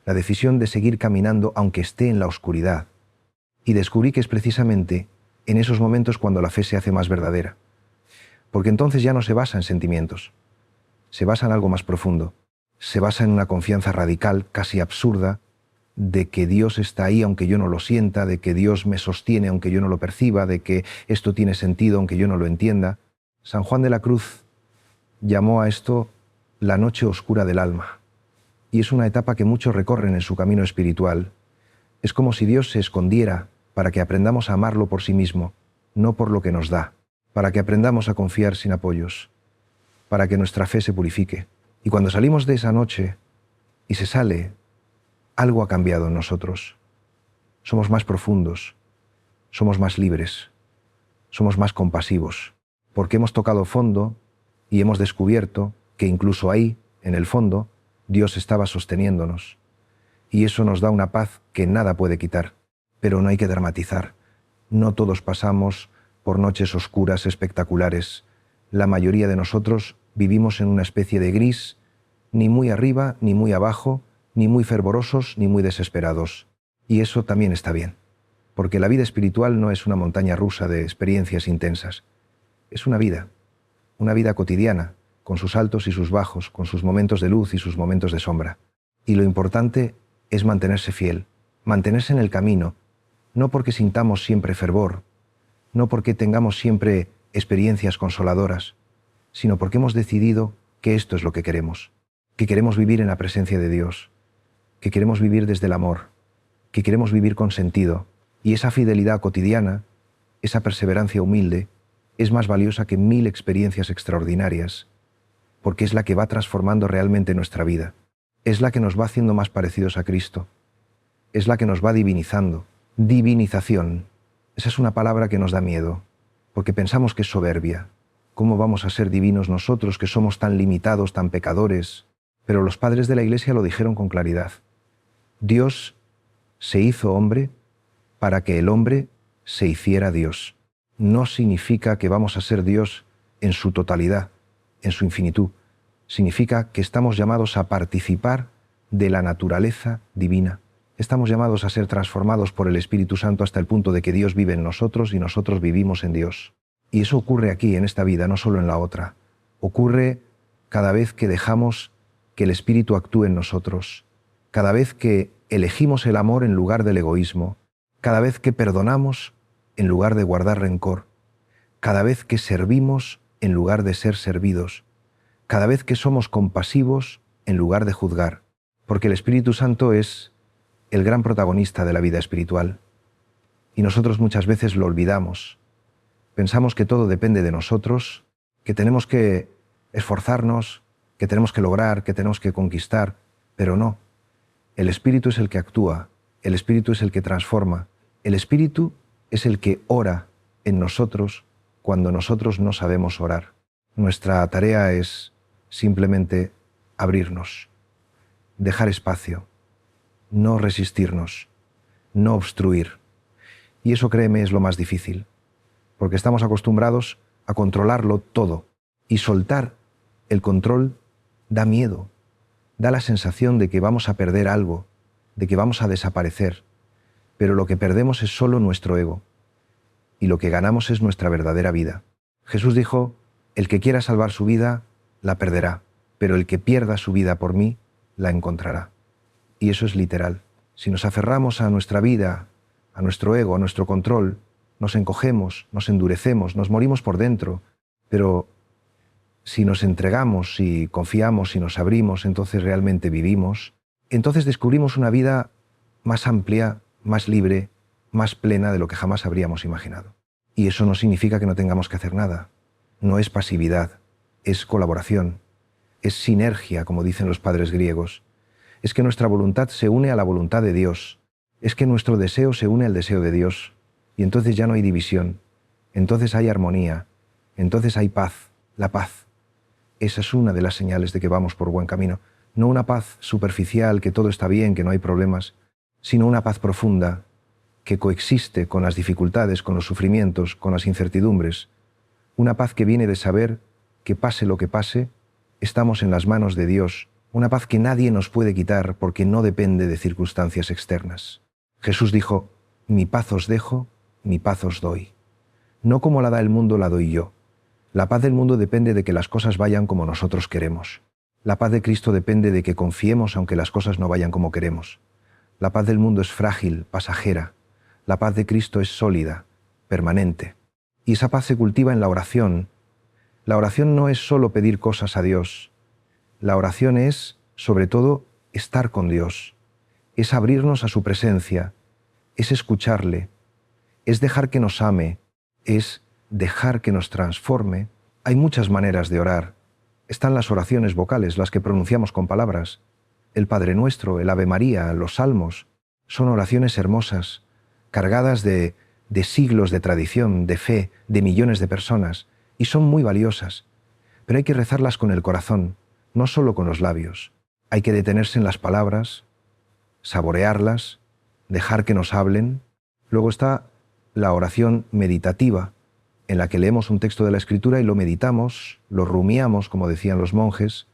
la decisión de seguir caminando aunque esté en la oscuridad. Y descubrí que es precisamente en esos momentos cuando la fe se hace más verdadera, porque entonces ya no se basa en sentimientos, se basa en algo más profundo, se basa en una confianza radical, casi absurda, de que Dios está ahí aunque yo no lo sienta, de que Dios me sostiene aunque yo no lo perciba, de que esto tiene sentido aunque yo no lo entienda. San Juan de la Cruz llamó a esto la noche oscura del alma, y es una etapa que muchos recorren en su camino espiritual. Es como si Dios se escondiera para que aprendamos a amarlo por sí mismo, no por lo que nos da, para que aprendamos a confiar sin apoyos, para que nuestra fe se purifique. Y cuando salimos de esa noche y se sale, algo ha cambiado en nosotros. Somos más profundos, somos más libres, somos más compasivos, porque hemos tocado fondo y hemos descubierto que incluso ahí, en el fondo, Dios estaba sosteniéndonos. Y eso nos da una paz que nada puede quitar. Pero no hay que dramatizar. No todos pasamos por noches oscuras espectaculares. La mayoría de nosotros vivimos en una especie de gris, ni muy arriba, ni muy abajo, ni muy fervorosos, ni muy desesperados. Y eso también está bien, porque la vida espiritual no es una montaña rusa de experiencias intensas. Es una vida cotidiana, con sus altos y sus bajos, con sus momentos de luz y sus momentos de sombra. Y lo importante es mantenerse fiel, mantenerse en el camino, no porque sintamos siempre fervor, no porque tengamos siempre experiencias consoladoras, sino porque hemos decidido que esto es lo que queremos vivir en la presencia de Dios, que queremos vivir desde el amor, que queremos vivir con sentido, y esa fidelidad cotidiana, esa perseverancia humilde, es más valiosa que 1000 experiencias extraordinarias, porque es la que va transformando realmente nuestra vida, es la que nos va haciendo más parecidos a Cristo, es la que nos va divinizando. Divinización, esa es una palabra que nos da miedo, porque pensamos que es soberbia. ¿Cómo vamos a ser divinos nosotros que somos tan limitados, tan pecadores? Pero los padres de la Iglesia lo dijeron con claridad. Dios se hizo hombre para que el hombre se hiciera Dios. No significa que vamos a ser Dios en su totalidad, en su infinitud. Significa que estamos llamados a participar de la naturaleza divina. Estamos llamados a ser transformados por el Espíritu Santo hasta el punto de que Dios vive en nosotros y nosotros vivimos en Dios. Y eso ocurre aquí, en esta vida, no solo en la otra. Ocurre cada vez que dejamos que el Espíritu actúe en nosotros, cada vez que elegimos el amor en lugar del egoísmo, cada vez que perdonamos en lugar de guardar rencor, cada vez que servimos en lugar de ser servidos, cada vez que somos compasivos en lugar de juzgar, porque el Espíritu Santo es el gran protagonista de la vida espiritual. Y nosotros muchas veces lo olvidamos. Pensamos que todo depende de nosotros, que tenemos que esforzarnos, que tenemos que lograr, que tenemos que conquistar, pero no. El Espíritu es el que actúa, el Espíritu es el que transforma, el Espíritu es el que ora en nosotros cuando nosotros no sabemos orar. Nuestra tarea es simplemente abrirnos, dejar espacio, no resistirnos, no obstruir. Y eso, créeme, es lo más difícil, porque estamos acostumbrados a controlarlo todo, y soltar el control da miedo, da la sensación de que vamos a perder algo, de que vamos a desaparecer, pero lo que perdemos es solo nuestro ego, y lo que ganamos es nuestra verdadera vida. Jesús dijo, el que quiera salvar su vida, la perderá, pero el que pierda su vida por mí, la encontrará. Y eso es literal. Si nos aferramos a nuestra vida, a nuestro ego, a nuestro control, nos encogemos, nos endurecemos, nos morimos por dentro, pero si nos entregamos, si confiamos, si nos abrimos, entonces realmente vivimos, entonces descubrimos una vida más amplia, más libre, más plena de lo que jamás habríamos imaginado. Y eso no significa que no tengamos que hacer nada. No es pasividad, es colaboración, es sinergia, como dicen los padres griegos. Es que nuestra voluntad se une a la voluntad de Dios. Es que nuestro deseo se une al deseo de Dios. Y entonces ya no hay división. Entonces hay armonía. Entonces hay paz, la paz. Esa es una de las señales de que vamos por buen camino. No una paz superficial, que todo está bien, que no hay problemas, sino una paz profunda, que coexiste con las dificultades, con los sufrimientos, con las incertidumbres. Una paz que viene de saber que pase lo que pase, estamos en las manos de Dios. Una paz que nadie nos puede quitar porque no depende de circunstancias externas. Jesús dijo, mi paz os dejo, mi paz os doy. No como la da el mundo, la doy yo. La paz del mundo depende de que las cosas vayan como nosotros queremos. La paz de Cristo depende de que confiemos aunque las cosas no vayan como queremos. La paz del mundo es frágil, pasajera. La paz de Cristo es sólida, permanente. Y esa paz se cultiva en la oración. La oración no es solo pedir cosas a Dios. La oración es, sobre todo, estar con Dios. Es abrirnos a su presencia. Es escucharle. Es dejar que nos ame. Es dejar que nos transforme. Hay muchas maneras de orar. Están las oraciones vocales, las que pronunciamos con palabras. El Padre Nuestro, el Ave María, los Salmos. Son oraciones hermosas, cargadas de siglos de tradición, de fe, de millones de personas, y son muy valiosas. Pero hay que rezarlas con el corazón, no solo con los labios. Hay que detenerse en las palabras, saborearlas, dejar que nos hablen. Luego está la oración meditativa, en la que leemos un texto de la Escritura y lo meditamos, lo rumiamos, como decían los monjes,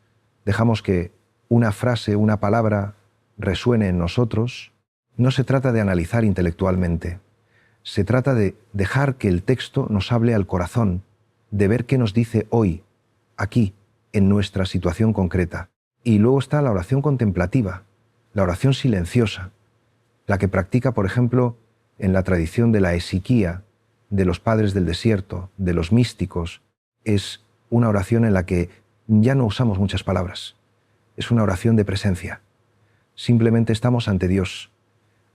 dejamos que una frase, una palabra resuene en nosotros. No se trata de analizar intelectualmente, se trata de dejar que el texto nos hable al corazón, de ver qué nos dice hoy, aquí, en nuestra situación concreta. Y luego está la oración contemplativa, la oración silenciosa, la que practica, por ejemplo, en la tradición de la esiquía, de los padres del desierto, de los místicos. Es una oración en la que ya no usamos muchas palabras. Es una oración de presencia. Simplemente estamos ante Dios,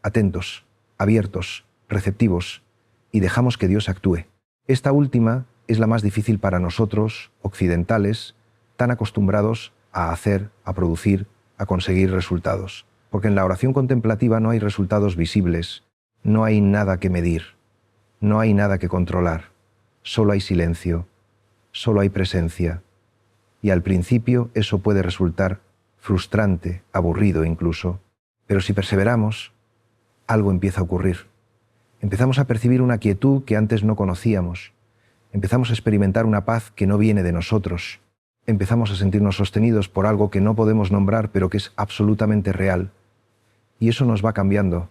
atentos, abiertos, receptivos, y dejamos que Dios actúe. Esta última es la más difícil para nosotros, occidentales, tan acostumbrados a hacer, a producir, a conseguir resultados. Porque en la oración contemplativa no hay resultados visibles, no hay nada que medir, no hay nada que controlar, solo hay silencio, solo hay presencia. Y al principio eso puede resultar frustrante, aburrido incluso, pero si perseveramos, algo empieza a ocurrir. Empezamos a percibir una quietud que antes no conocíamos. Empezamos a experimentar una paz que no viene de nosotros. Empezamos a sentirnos sostenidos por algo que no podemos nombrar, pero que es absolutamente real. Y eso nos va cambiando,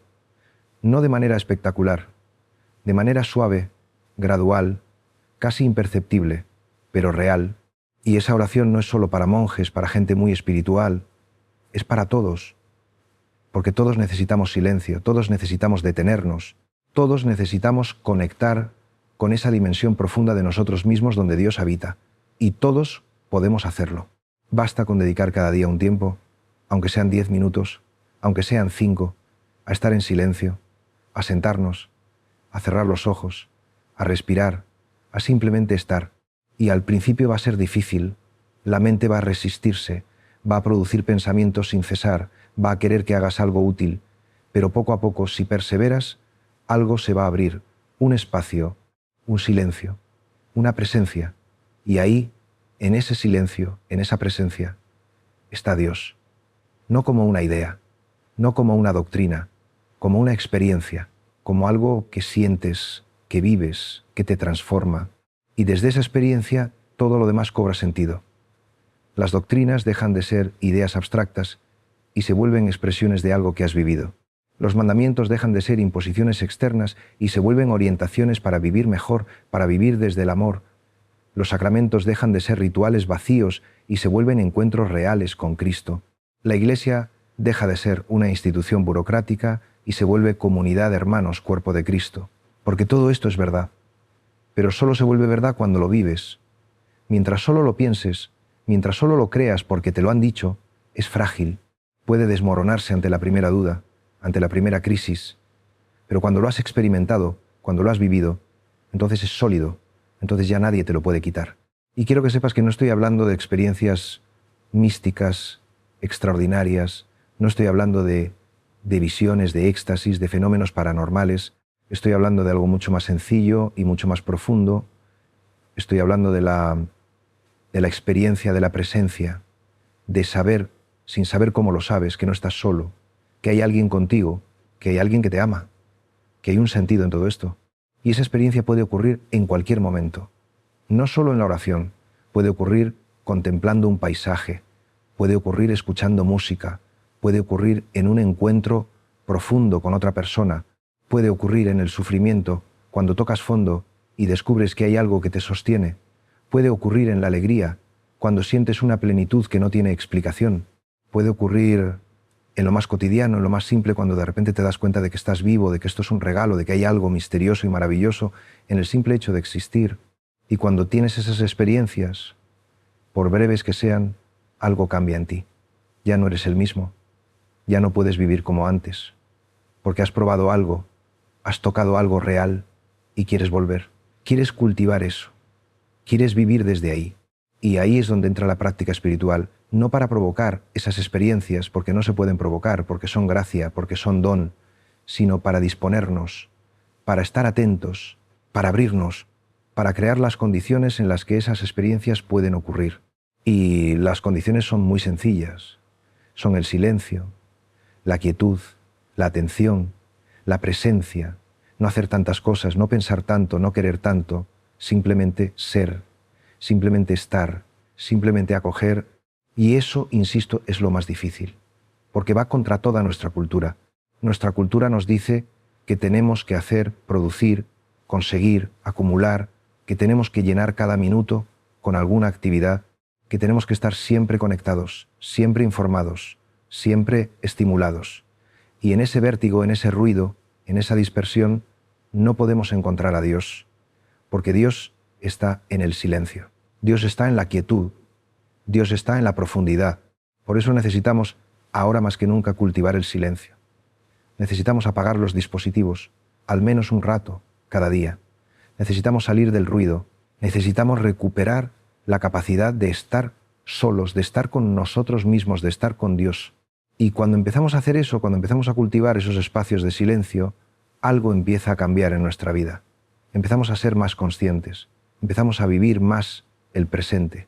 no de manera espectacular, de manera suave, gradual, casi imperceptible, pero real. Y esa oración no es solo para monjes, para gente muy espiritual, es para todos. Porque todos necesitamos silencio, todos necesitamos detenernos, todos necesitamos conectar con esa dimensión profunda de nosotros mismos donde Dios habita. Y todos podemos hacerlo. Basta con dedicar cada día un tiempo, aunque sean 10 minutos, aunque sean 5, a estar en silencio, a sentarnos, a cerrar los ojos, a respirar, a simplemente estar. Y al principio va a ser difícil, la mente va a resistirse, va a producir pensamientos sin cesar, va a querer que hagas algo útil, pero poco a poco, si perseveras, algo se va a abrir, un espacio, un silencio, una presencia, y ahí, en ese silencio, en esa presencia, está Dios. No como una idea, no como una doctrina, como una experiencia, como algo que sientes, que vives, que te transforma, y desde esa experiencia todo lo demás cobra sentido. Las doctrinas dejan de ser ideas abstractas y se vuelven expresiones de algo que has vivido. Los mandamientos dejan de ser imposiciones externas y se vuelven orientaciones para vivir mejor, para vivir desde el amor. Los sacramentos dejan de ser rituales vacíos y se vuelven encuentros reales con Cristo. La Iglesia deja de ser una institución burocrática y se vuelve comunidad de hermanos, cuerpo de Cristo. Porque todo esto es verdad. Pero solo se vuelve verdad cuando lo vives. Mientras solo lo pienses, mientras solo lo creas porque te lo han dicho, es frágil. Puede desmoronarse ante la primera duda, ante la primera crisis. Pero cuando lo has experimentado, cuando lo has vivido, entonces es sólido, entonces ya nadie te lo puede quitar. Y quiero que sepas que no estoy hablando de experiencias místicas, extraordinarias, no estoy hablando de visiones, de éxtasis, de fenómenos paranormales. Estoy hablando de algo mucho más sencillo y mucho más profundo. Estoy hablando de la experiencia, de la presencia, de saber, sin saber cómo lo sabes, que no estás solo, que hay alguien contigo, que hay alguien que te ama, que hay un sentido en todo esto. Y esa experiencia puede ocurrir en cualquier momento. No solo en la oración, puede ocurrir contemplando un paisaje, puede ocurrir escuchando música, puede ocurrir en un encuentro profundo con otra persona, puede ocurrir en el sufrimiento, cuando tocas fondo y descubres que hay algo que te sostiene, puede ocurrir en la alegría, cuando sientes una plenitud que no tiene explicación, puede ocurrir en lo más cotidiano, en lo más simple, cuando de repente te das cuenta de que estás vivo, de que esto es un regalo, de que hay algo misterioso y maravilloso en el simple hecho de existir. Y cuando tienes esas experiencias, por breves que sean, algo cambia en ti. Ya no eres el mismo. Ya no puedes vivir como antes, porque has probado algo, has tocado algo real y quieres volver. Quieres cultivar eso. Quieres vivir desde ahí. Y ahí es donde entra la práctica espiritual, no para provocar esas experiencias, porque no se pueden provocar, porque son gracia, porque son don, sino para disponernos, para estar atentos, para abrirnos, para crear las condiciones en las que esas experiencias pueden ocurrir. Y las condiciones son muy sencillas. Son el silencio, la quietud, la atención, la presencia, no hacer tantas cosas, no pensar tanto, no querer tanto, simplemente ser, simplemente estar, simplemente acoger. Y eso, insisto, es lo más difícil, porque va contra toda nuestra cultura. Nuestra cultura nos dice que tenemos que hacer, producir, conseguir, acumular, que tenemos que llenar cada minuto con alguna actividad, que tenemos que estar siempre conectados, siempre informados, siempre estimulados. Y en ese vértigo, en ese ruido, en esa dispersión, no podemos encontrar a Dios, porque Dios está en el silencio. Dios está en la quietud. Dios está en la profundidad. Por eso necesitamos, ahora más que nunca, cultivar el silencio. Necesitamos apagar los dispositivos, al menos un rato, cada día. Necesitamos salir del ruido. Necesitamos recuperar la capacidad de estar solos, de estar con nosotros mismos, de estar con Dios. Y cuando empezamos a hacer eso, cuando empezamos a cultivar esos espacios de silencio, algo empieza a cambiar en nuestra vida. Empezamos a ser más conscientes, empezamos a vivir más el presente,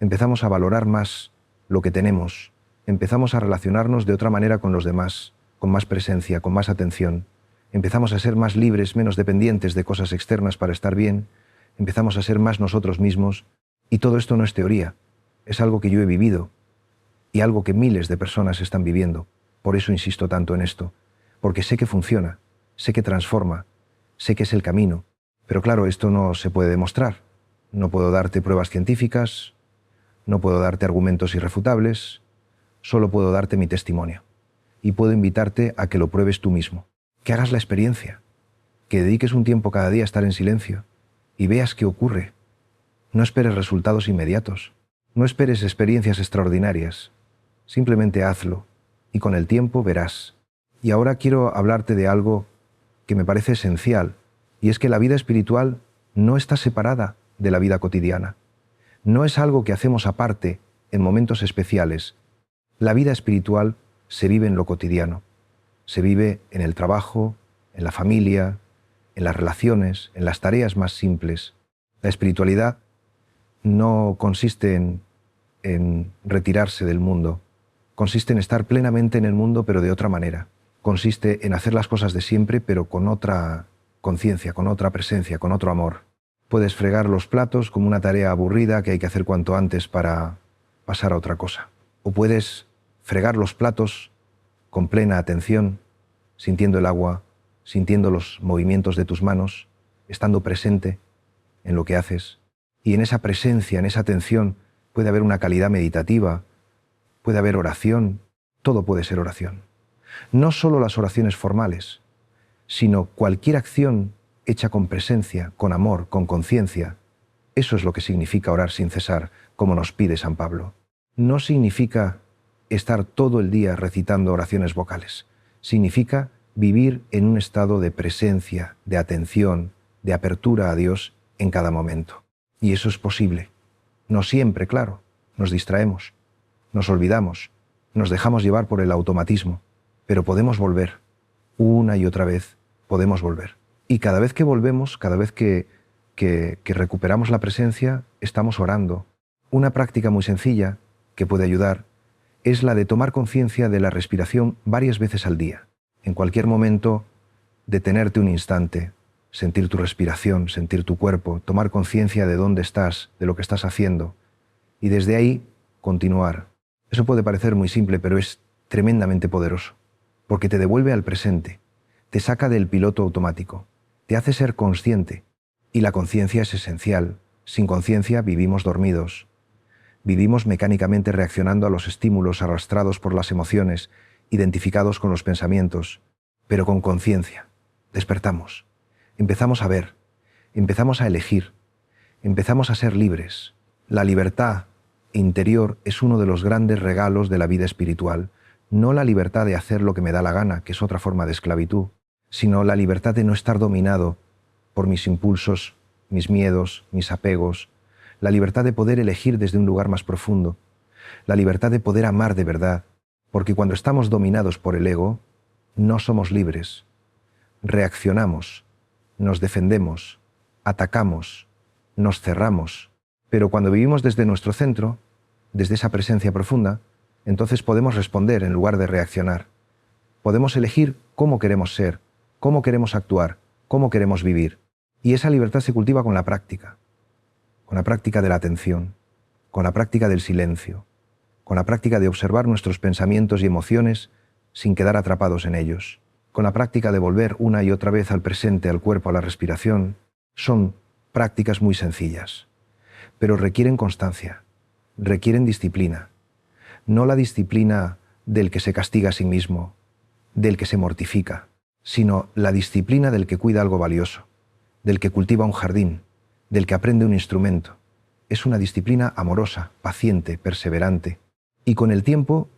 empezamos a valorar más lo que tenemos, empezamos a relacionarnos de otra manera con los demás, con más presencia, con más atención, empezamos a ser más libres, menos dependientes de cosas externas para estar bien, empezamos a ser más nosotros mismos. Y todo esto no es teoría, es algo que yo he vivido y algo que miles de personas están viviendo. Por eso insisto tanto en esto, porque sé que funciona, sé que transforma, sé que es el camino. Pero claro, esto no se puede demostrar. No puedo darte pruebas científicas, no puedo darte argumentos irrefutables, solo puedo darte mi testimonio. Y puedo invitarte a que lo pruebes tú mismo, que hagas la experiencia, que dediques un tiempo cada día a estar en silencio y veas qué ocurre. No esperes resultados inmediatos, no esperes experiencias extraordinarias, simplemente hazlo y con el tiempo verás. Y ahora quiero hablarte de algo que me parece esencial, y es que la vida espiritual no está separada de la vida cotidiana. No es algo que hacemos aparte en momentos especiales. La vida espiritual se vive en lo cotidiano, se vive en el trabajo, en la familia, en las relaciones, en las tareas más simples. La espiritualidad no consiste en retirarse del mundo, consiste en estar plenamente en el mundo pero de otra manera. Consiste en hacer las cosas de siempre pero con otra conciencia, con otra presencia, con otro amor. Puedes fregar los platos como una tarea aburrida que hay que hacer cuanto antes para pasar a otra cosa. O puedes fregar los platos con plena atención, sintiendo el agua, sintiendo los movimientos de tus manos, estando presente en lo que haces. Y en esa presencia, en esa atención, puede haber una calidad meditativa, puede haber oración, todo puede ser oración. No solo las oraciones formales, sino cualquier acción hecha con presencia, con amor, con conciencia. Eso es lo que significa orar sin cesar, como nos pide San Pablo. No significa estar todo el día recitando oraciones vocales. Significa vivir en un estado de presencia, de atención, de apertura a Dios en cada momento. Y eso es posible. No siempre, claro. Nos distraemos, nos olvidamos, nos dejamos llevar por el automatismo, pero podemos volver. Una y otra vez podemos volver. Y cada vez que volvemos, cada vez que recuperamos la presencia, estamos orando. Una práctica muy sencilla que puede ayudar es la de tomar conciencia de la respiración varias veces al día. En cualquier momento, detenerte un instante, sentir tu respiración, sentir tu cuerpo, tomar conciencia de dónde estás, de lo que estás haciendo, y desde ahí continuar. Eso puede parecer muy simple, pero es tremendamente poderoso, porque te devuelve al presente, te saca del piloto automático, te hace ser consciente, y la conciencia es esencial. Sin conciencia vivimos dormidos. Vivimos mecánicamente reaccionando a los estímulos, arrastrados por las emociones, identificados con los pensamientos, pero con conciencia. Despertamos, empezamos a ver, empezamos a elegir, empezamos a ser libres. La libertad interior es uno de los grandes regalos de la vida espiritual, no la libertad de hacer lo que me da la gana, que es otra forma de esclavitud, sino la libertad de no estar dominado por mis impulsos, mis miedos, mis apegos, la libertad de poder elegir desde un lugar más profundo, la libertad de poder amar de verdad, porque cuando estamos dominados por el ego, no somos libres. Reaccionamos, nos defendemos, atacamos, nos cerramos, pero cuando vivimos desde nuestro centro, desde esa presencia profunda, entonces podemos responder en lugar de reaccionar. Podemos elegir cómo queremos ser, cómo queremos actuar, cómo queremos vivir. Y esa libertad se cultiva con la práctica de la atención, con la práctica del silencio, con la práctica de observar nuestros pensamientos y emociones sin quedar atrapados en ellos, con la práctica de volver una y otra vez al presente, al cuerpo, a la respiración. Son prácticas muy sencillas, pero requieren constancia, requieren disciplina. No la disciplina del que se castiga a sí mismo, del que se mortifica, sino la disciplina del que cuida algo valioso, del que cultiva un jardín, del que aprende un instrumento. Es una disciplina amorosa, paciente, perseverante. Y con el tiempo,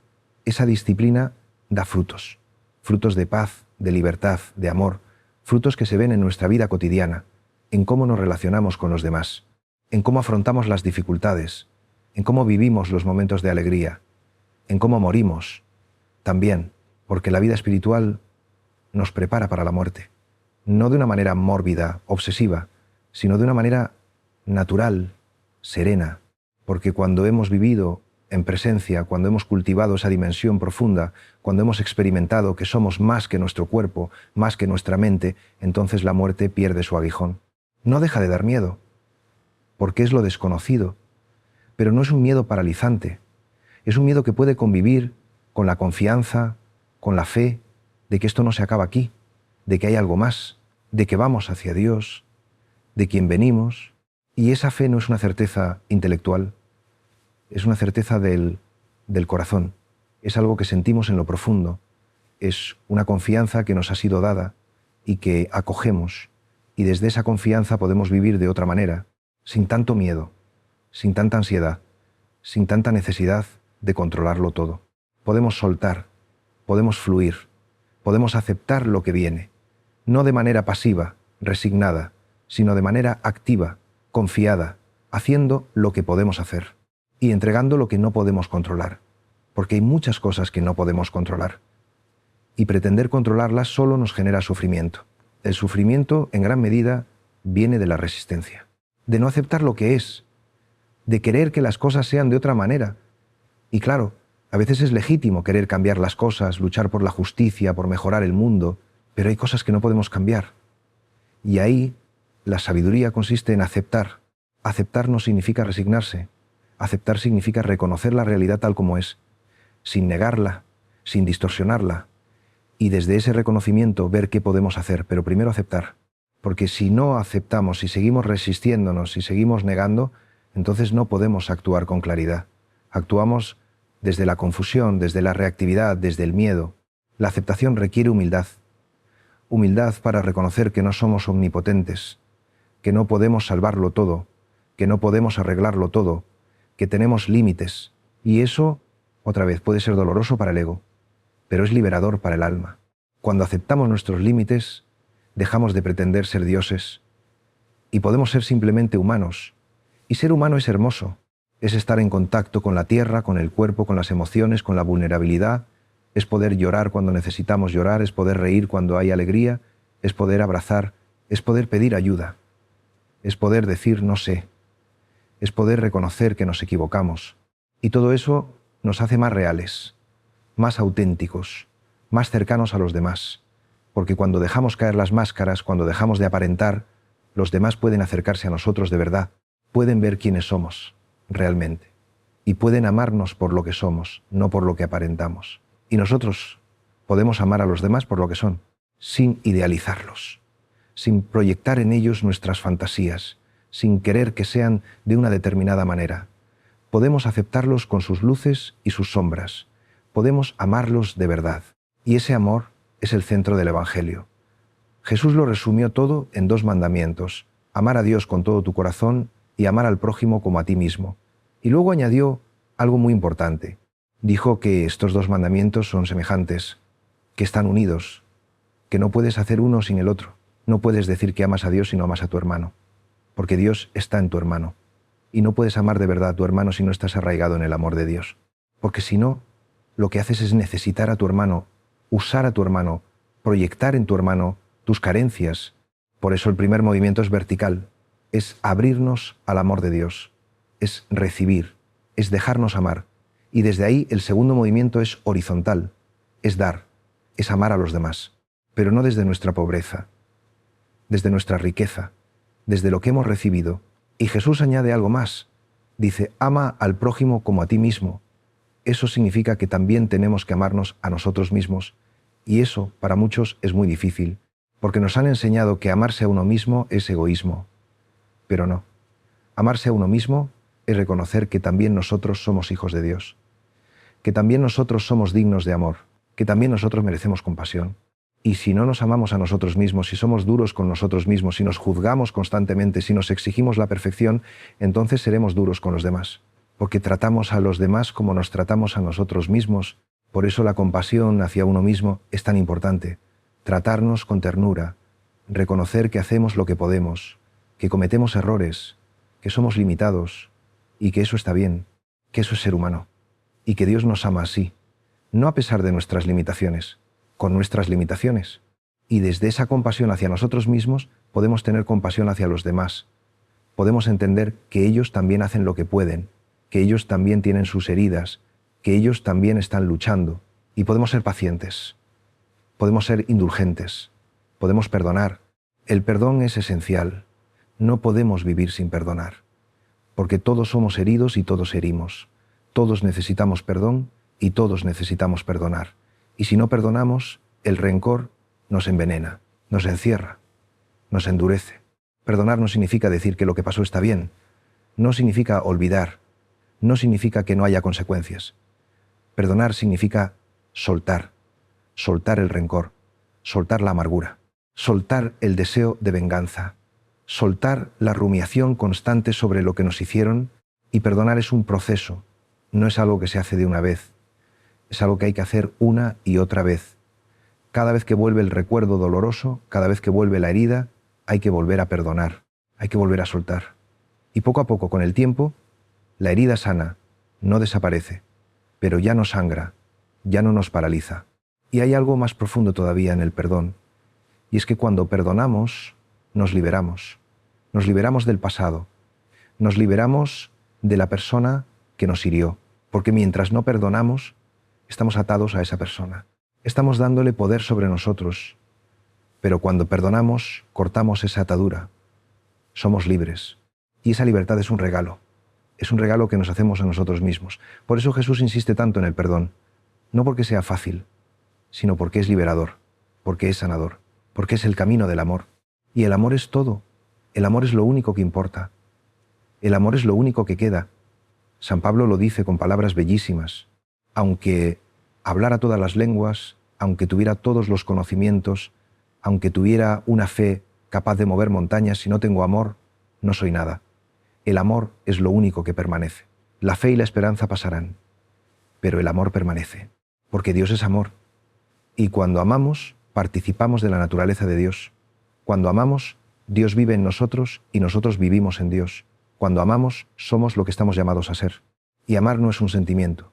esa disciplina da frutos. Frutos de paz, de libertad, de amor. Frutos que se ven en nuestra vida cotidiana, en cómo nos relacionamos con los demás, en cómo afrontamos las dificultades, en cómo vivimos los momentos de alegría, en cómo morimos. También, porque la vida espiritual nos prepara para la muerte. No de una manera mórbida, obsesiva, sino de una manera natural, serena, porque cuando hemos vivido en presencia, cuando hemos cultivado esa dimensión profunda, cuando hemos experimentado que somos más que nuestro cuerpo, más que nuestra mente, entonces la muerte pierde su aguijón. No deja de dar miedo, porque es lo desconocido, pero no es un miedo paralizante, es un miedo que puede convivir con la confianza, con la fe de que esto no se acaba aquí, de que hay algo más, de que vamos hacia Dios, de quien venimos, y esa fe no es una certeza intelectual, es una certeza del corazón, es algo que sentimos en lo profundo, es una confianza que nos ha sido dada y que acogemos, y desde esa confianza podemos vivir de otra manera, sin tanto miedo, sin tanta ansiedad, sin tanta necesidad de controlarlo todo. Podemos soltar, podemos fluir, podemos aceptar lo que viene, no de manera pasiva, resignada, sino de manera activa, confiada, haciendo lo que podemos hacer y entregando lo que no podemos controlar, porque hay muchas cosas que no podemos controlar. Y pretender controlarlas solo nos genera sufrimiento. El sufrimiento, en gran medida, viene de la resistencia, de no aceptar lo que es, de querer que las cosas sean de otra manera. Y claro, a veces es legítimo querer cambiar las cosas, luchar por la justicia, por mejorar el mundo, pero hay cosas que no podemos cambiar. Y ahí la sabiduría consiste en aceptar. Aceptar no significa resignarse. Aceptar significa reconocer la realidad tal como es, sin negarla, sin distorsionarla, y desde ese reconocimiento ver qué podemos hacer, pero primero aceptar. Porque si no aceptamos, si seguimos resistiéndonos, si seguimos negando, entonces no podemos actuar con claridad. Actuamos desde la confusión, desde la reactividad, desde el miedo. La aceptación requiere humildad. Humildad para reconocer que no somos omnipotentes, que no podemos salvarlo todo, que no podemos arreglarlo todo, que tenemos límites. Y eso, otra vez, puede ser doloroso para el ego, pero es liberador para el alma. Cuando aceptamos nuestros límites, dejamos de pretender ser dioses y podemos ser simplemente humanos. Y ser humano es hermoso. Es estar en contacto con la tierra, con el cuerpo, con las emociones, con la vulnerabilidad. Es poder llorar cuando necesitamos llorar, es poder reír cuando hay alegría, es poder abrazar, es poder pedir ayuda, es poder decir no sé, es poder reconocer que nos equivocamos. Y todo eso nos hace más reales, más auténticos, más cercanos a los demás. Porque cuando dejamos caer las máscaras, cuando dejamos de aparentar, los demás pueden acercarse a nosotros de verdad, pueden ver quiénes somos realmente y pueden amarnos por lo que somos, no por lo que aparentamos. Y nosotros podemos amar a los demás por lo que son, sin idealizarlos, sin proyectar en ellos nuestras fantasías, sin querer que sean de una determinada manera. Podemos aceptarlos con sus luces y sus sombras. Podemos amarlos de verdad. Y ese amor es el centro del Evangelio. Jesús lo resumió todo en 2 mandamientos: amar a Dios con todo tu corazón y amar al prójimo como a ti mismo. Y luego añadió algo muy importante. Dijo que estos 2 mandamientos son semejantes, que están unidos, que no puedes hacer uno sin el otro. No puedes decir que amas a Dios si no amas a tu hermano, porque Dios está en tu hermano. Y no puedes amar de verdad a tu hermano si no estás arraigado en el amor de Dios. Porque si no, lo que haces es necesitar a tu hermano, usar a tu hermano, proyectar en tu hermano tus carencias. Por eso el primer movimiento es vertical, es abrirnos al amor de Dios, es recibir, es dejarnos amar. Y desde ahí el segundo movimiento es horizontal, es dar, es amar a los demás, pero no desde nuestra pobreza, desde nuestra riqueza, desde lo que hemos recibido. Y Jesús añade algo más, dice: ama al prójimo como a ti mismo. Eso significa que también tenemos que amarnos a nosotros mismos, y eso para muchos es muy difícil, porque nos han enseñado que amarse a uno mismo es egoísmo. Pero no, amarse a uno mismo es reconocer que también nosotros somos hijos de Dios, que también nosotros somos dignos de amor, que también nosotros merecemos compasión. Y si no nos amamos a nosotros mismos, si somos duros con nosotros mismos, si nos juzgamos constantemente, si nos exigimos la perfección, entonces seremos duros con los demás, porque tratamos a los demás como nos tratamos a nosotros mismos. Por eso la compasión hacia uno mismo es tan importante. Tratarnos con ternura, reconocer que hacemos lo que podemos, que cometemos errores, que somos limitados, y que eso está bien, que eso es ser humano, y que Dios nos ama así, no a pesar de nuestras limitaciones, con nuestras limitaciones. Y desde esa compasión hacia nosotros mismos podemos tener compasión hacia los demás. Podemos entender que ellos también hacen lo que pueden, que ellos también tienen sus heridas, que ellos también están luchando, y podemos ser pacientes, podemos ser indulgentes, podemos perdonar. El perdón es esencial. No podemos vivir sin perdonar, porque todos somos heridos y todos herimos. Todos necesitamos perdón y todos necesitamos perdonar. Y si no perdonamos, el rencor nos envenena, nos encierra, nos endurece. Perdonar no significa decir que lo que pasó está bien, no significa olvidar, no significa que no haya consecuencias. Perdonar significa soltar, soltar el rencor, soltar la amargura, soltar el deseo de venganza, soltar la rumiación constante sobre lo que nos hicieron. Y perdonar es un proceso, no es algo que se hace de una vez, es algo que hay que hacer una y otra vez. Cada vez que vuelve el recuerdo doloroso, cada vez que vuelve la herida, hay que volver a perdonar, hay que volver a soltar. Y poco a poco, con el tiempo, la herida sana, no desaparece, pero ya no sangra, ya no nos paraliza. Y hay algo más profundo todavía en el perdón, y es que cuando perdonamos, nos liberamos del pasado, nos liberamos de la persona que nos hirió, porque mientras no perdonamos, estamos atados a esa persona, estamos dándole poder sobre nosotros, pero cuando perdonamos, cortamos esa atadura, somos libres, y esa libertad es un regalo, Es un regalo que nos hacemos a nosotros mismos. Por eso Jesús insiste tanto en el perdón. No porque sea fácil, sino porque es liberador, porque es sanador, porque es el camino del amor. Y el amor es todo. El amor es lo único que importa. El amor es lo único que queda. San Pablo lo dice con palabras bellísimas. Aunque hablara todas las lenguas, aunque tuviera todos los conocimientos, aunque tuviera una fe capaz de mover montañas, si no tengo amor, no soy nada. El amor es lo único que permanece. La fe y la esperanza pasarán, pero el amor permanece, porque Dios es amor. Y cuando amamos, participamos de la naturaleza de Dios. Cuando amamos, Dios vive en nosotros y nosotros vivimos en Dios. Cuando amamos, somos lo que estamos llamados a ser. Y amar no es un sentimiento.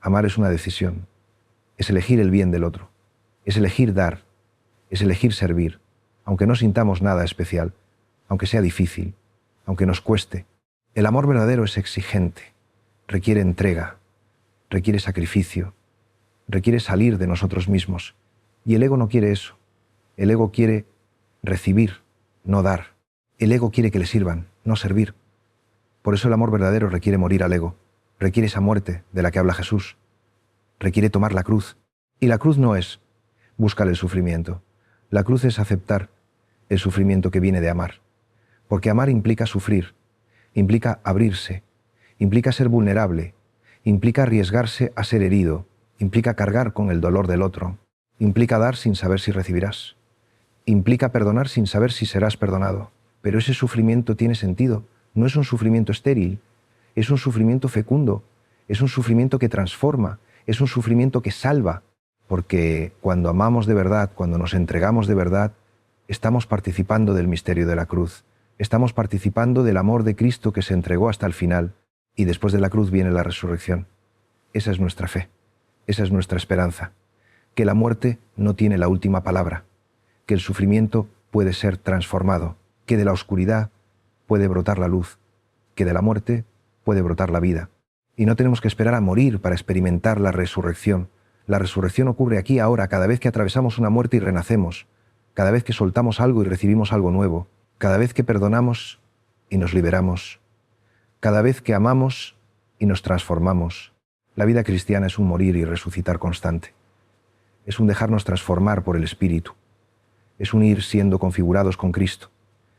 Amar es una decisión. Es elegir el bien del otro. Es elegir dar. Es elegir servir, aunque no sintamos nada especial, aunque sea difícil, aunque nos cueste. El amor verdadero es exigente, requiere entrega, requiere sacrificio, requiere salir de nosotros mismos. Y el ego no quiere eso. El ego quiere recibir, no dar. El ego quiere que le sirvan, no servir. Por eso el amor verdadero requiere morir al ego, requiere esa muerte de la que habla Jesús, requiere tomar la cruz. Y la cruz no es buscar el sufrimiento. La cruz es aceptar el sufrimiento que viene de amar. Porque amar implica sufrir, implica abrirse, implica ser vulnerable, implica arriesgarse a ser herido, implica cargar con el dolor del otro, implica dar sin saber si recibirás, implica perdonar sin saber si serás perdonado. Pero ese sufrimiento tiene sentido, no es un sufrimiento estéril, es un sufrimiento fecundo, es un sufrimiento que transforma, es un sufrimiento que salva, porque cuando amamos de verdad, cuando nos entregamos de verdad, estamos participando del misterio de la cruz, estamos participando del amor de Cristo que se entregó hasta el final, y después de la cruz viene la resurrección. Esa es nuestra fe, esa es nuestra esperanza, que la muerte no tiene la última palabra, que el sufrimiento puede ser transformado, que de la oscuridad puede brotar la luz, que de la muerte puede brotar la vida. Y no tenemos que esperar a morir para experimentar la resurrección. La resurrección ocurre aquí ahora, cada vez que atravesamos una muerte y renacemos, cada vez que soltamos algo y recibimos algo nuevo, cada vez que perdonamos y nos liberamos, cada vez que amamos y nos transformamos. La vida cristiana es un morir y resucitar constante. Es un dejarnos transformar por el Espíritu. Es un ir siendo configurados con Cristo.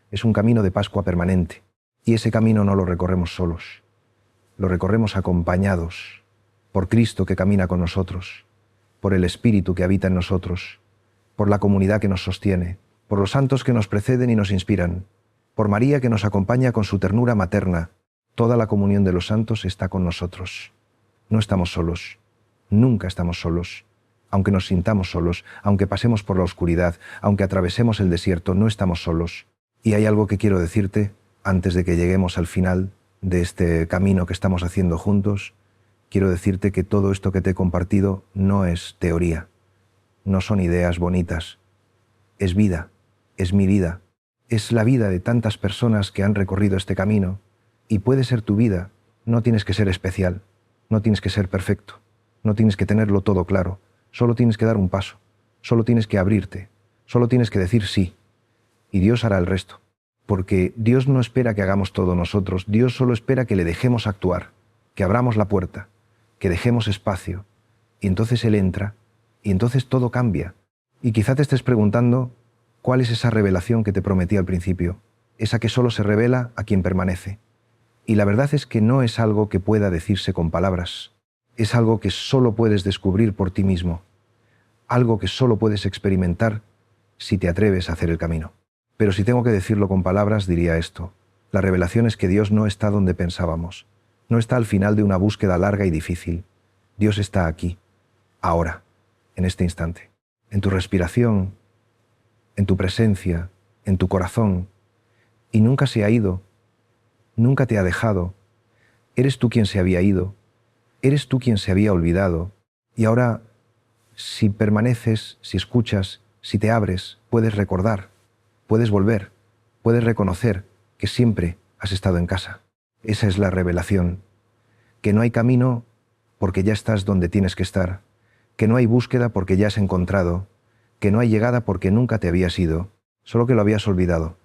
Es un camino de Pascua permanente. Y ese camino no lo recorremos solos. Lo recorremos acompañados por Cristo que camina con nosotros, por el Espíritu que habita en nosotros, por la comunidad que nos sostiene, por los santos que nos preceden y nos inspiran, por María que nos acompaña con su ternura materna. Toda la comunión de los santos está con nosotros. No estamos solos, nunca estamos solos. Aunque nos sintamos solos, aunque pasemos por la oscuridad, aunque atravesemos el desierto, no estamos solos. Y hay algo que quiero decirte antes de que lleguemos al final de este camino que estamos haciendo juntos. Quiero decirte que todo esto que te he compartido no es teoría, no son ideas bonitas. Es vida, es mi vida, es la vida de tantas personas que han recorrido este camino y puede ser tu vida. No tienes que ser especial, no tienes que ser perfecto, no tienes que tenerlo todo claro, solo tienes que dar un paso, solo tienes que abrirte, solo tienes que decir sí y Dios hará el resto. Porque Dios no espera que hagamos todo nosotros, Dios solo espera que le dejemos actuar, que abramos la puerta, que dejemos espacio, y entonces Él entra, y entonces todo cambia. Y quizá te estés preguntando, ¿cuál es esa revelación que te prometí al principio? Esa que solo se revela a quien permanece. Y la verdad es que no es algo que pueda decirse con palabras, es algo que solo puedes descubrir por ti mismo, algo que solo puedes experimentar si te atreves a hacer el camino. Pero si tengo que decirlo con palabras, diría esto. La revelación es que Dios no está donde pensábamos. No está al final de una búsqueda larga y difícil. Dios está aquí, ahora, en este instante. En tu respiración, en tu presencia, en tu corazón. Y nunca se ha ido. Nunca te ha dejado. Eres tú quien se había ido. Eres tú quien se había olvidado. Y ahora, si permaneces, si escuchas, si te abres, puedes recordar. Puedes volver, puedes reconocer que siempre has estado en casa. Esa es la revelación. Que no hay camino porque ya estás donde tienes que estar. Que no hay búsqueda porque ya has encontrado. Que no hay llegada porque nunca te habías ido. Solo que lo habías olvidado.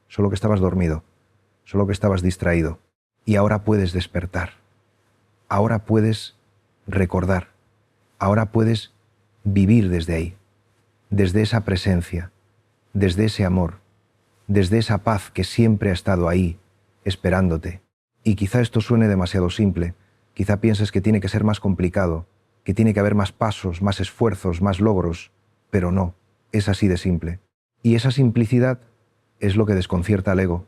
Solo que estabas dormido. Solo que estabas distraído. y ahora puedes despertar, ahora puedes recordar, ahora puedes vivir desde ahí, desde esa presencia, desde ese amor, desde esa paz que siempre ha estado ahí, esperándote. Y quizá esto suene demasiado simple, quizá pienses que tiene que ser más complicado, que tiene que haber más pasos, más esfuerzos, más logros, pero no, es así de simple. Y esa simplicidad es lo que desconcierta al ego,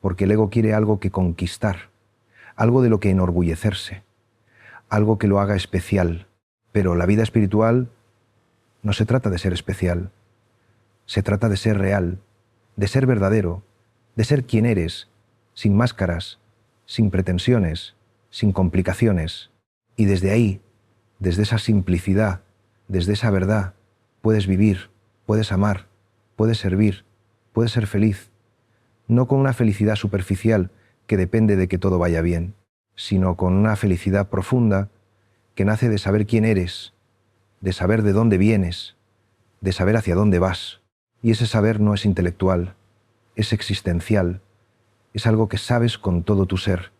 porque el ego quiere algo que conquistar, algo de lo que enorgullecerse, algo que lo haga especial. Pero la vida espiritual no se trata de ser especial, se trata de ser real, de ser verdadero, de ser quien eres, sin máscaras, sin pretensiones, sin complicaciones. Y desde ahí, desde esa simplicidad, desde esa verdad, puedes vivir, puedes amar, puedes servir, puedes ser feliz. No con una felicidad superficial que depende de que todo vaya bien, sino con una felicidad profunda que nace de saber quién eres, de saber de dónde vienes, de saber hacia dónde vas. Y ese saber no es intelectual, es existencial, es algo que sabes con todo tu ser.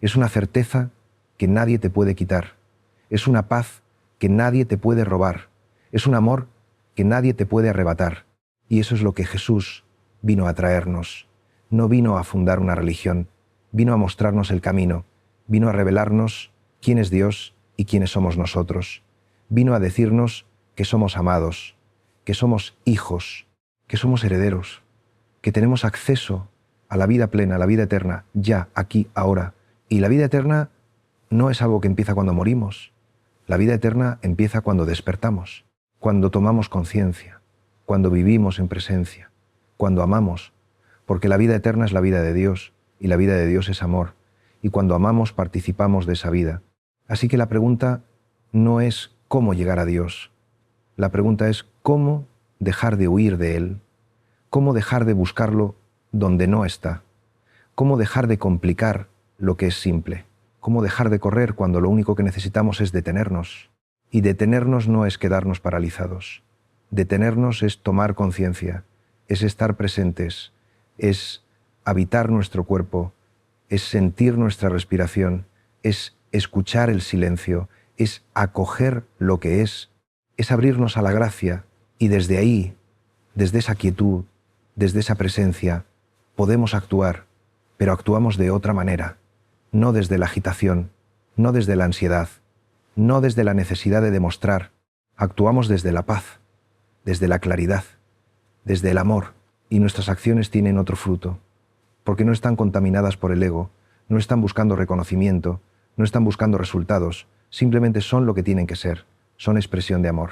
Es una certeza que nadie te puede quitar, es una paz que nadie te puede robar, es un amor que nadie te puede arrebatar. Y eso es lo que Jesús vino a traernos. No vino a fundar una religión, vino a mostrarnos el camino, vino a revelarnos quién es Dios y quiénes somos nosotros. Vino a decirnos que somos amados, que somos hijos, que somos herederos, que tenemos acceso a la vida plena, a la vida eterna, ya, aquí, ahora. Y la vida eterna no es algo que empieza cuando morimos. La vida eterna empieza cuando despertamos, cuando tomamos conciencia, cuando vivimos en presencia, cuando amamos, porque la vida eterna es la vida de Dios, y la vida de Dios es amor, y cuando amamos participamos de esa vida. Así que la pregunta no es cómo llegar a Dios, la pregunta es cómo dejar de huir de Él, cómo dejar de buscarlo donde no está, cómo dejar de complicar lo que es simple, cómo dejar de correr cuando lo único que necesitamos es detenernos. Y detenernos no es quedarnos paralizados, detenernos es tomar conciencia, es estar presentes, es habitar nuestro cuerpo, es sentir nuestra respiración, es escuchar el silencio, es acoger lo que es abrirnos a la gracia y desde ahí, desde esa quietud, desde esa presencia, podemos actuar, pero actuamos de otra manera, no desde la agitación, no desde la ansiedad, no desde la necesidad de demostrar, actuamos desde la paz, desde la claridad, desde el amor, y nuestras acciones tienen otro fruto, porque no están contaminadas por el ego, no están buscando reconocimiento, no están buscando resultados, simplemente son lo que tienen que ser, son expresión de amor,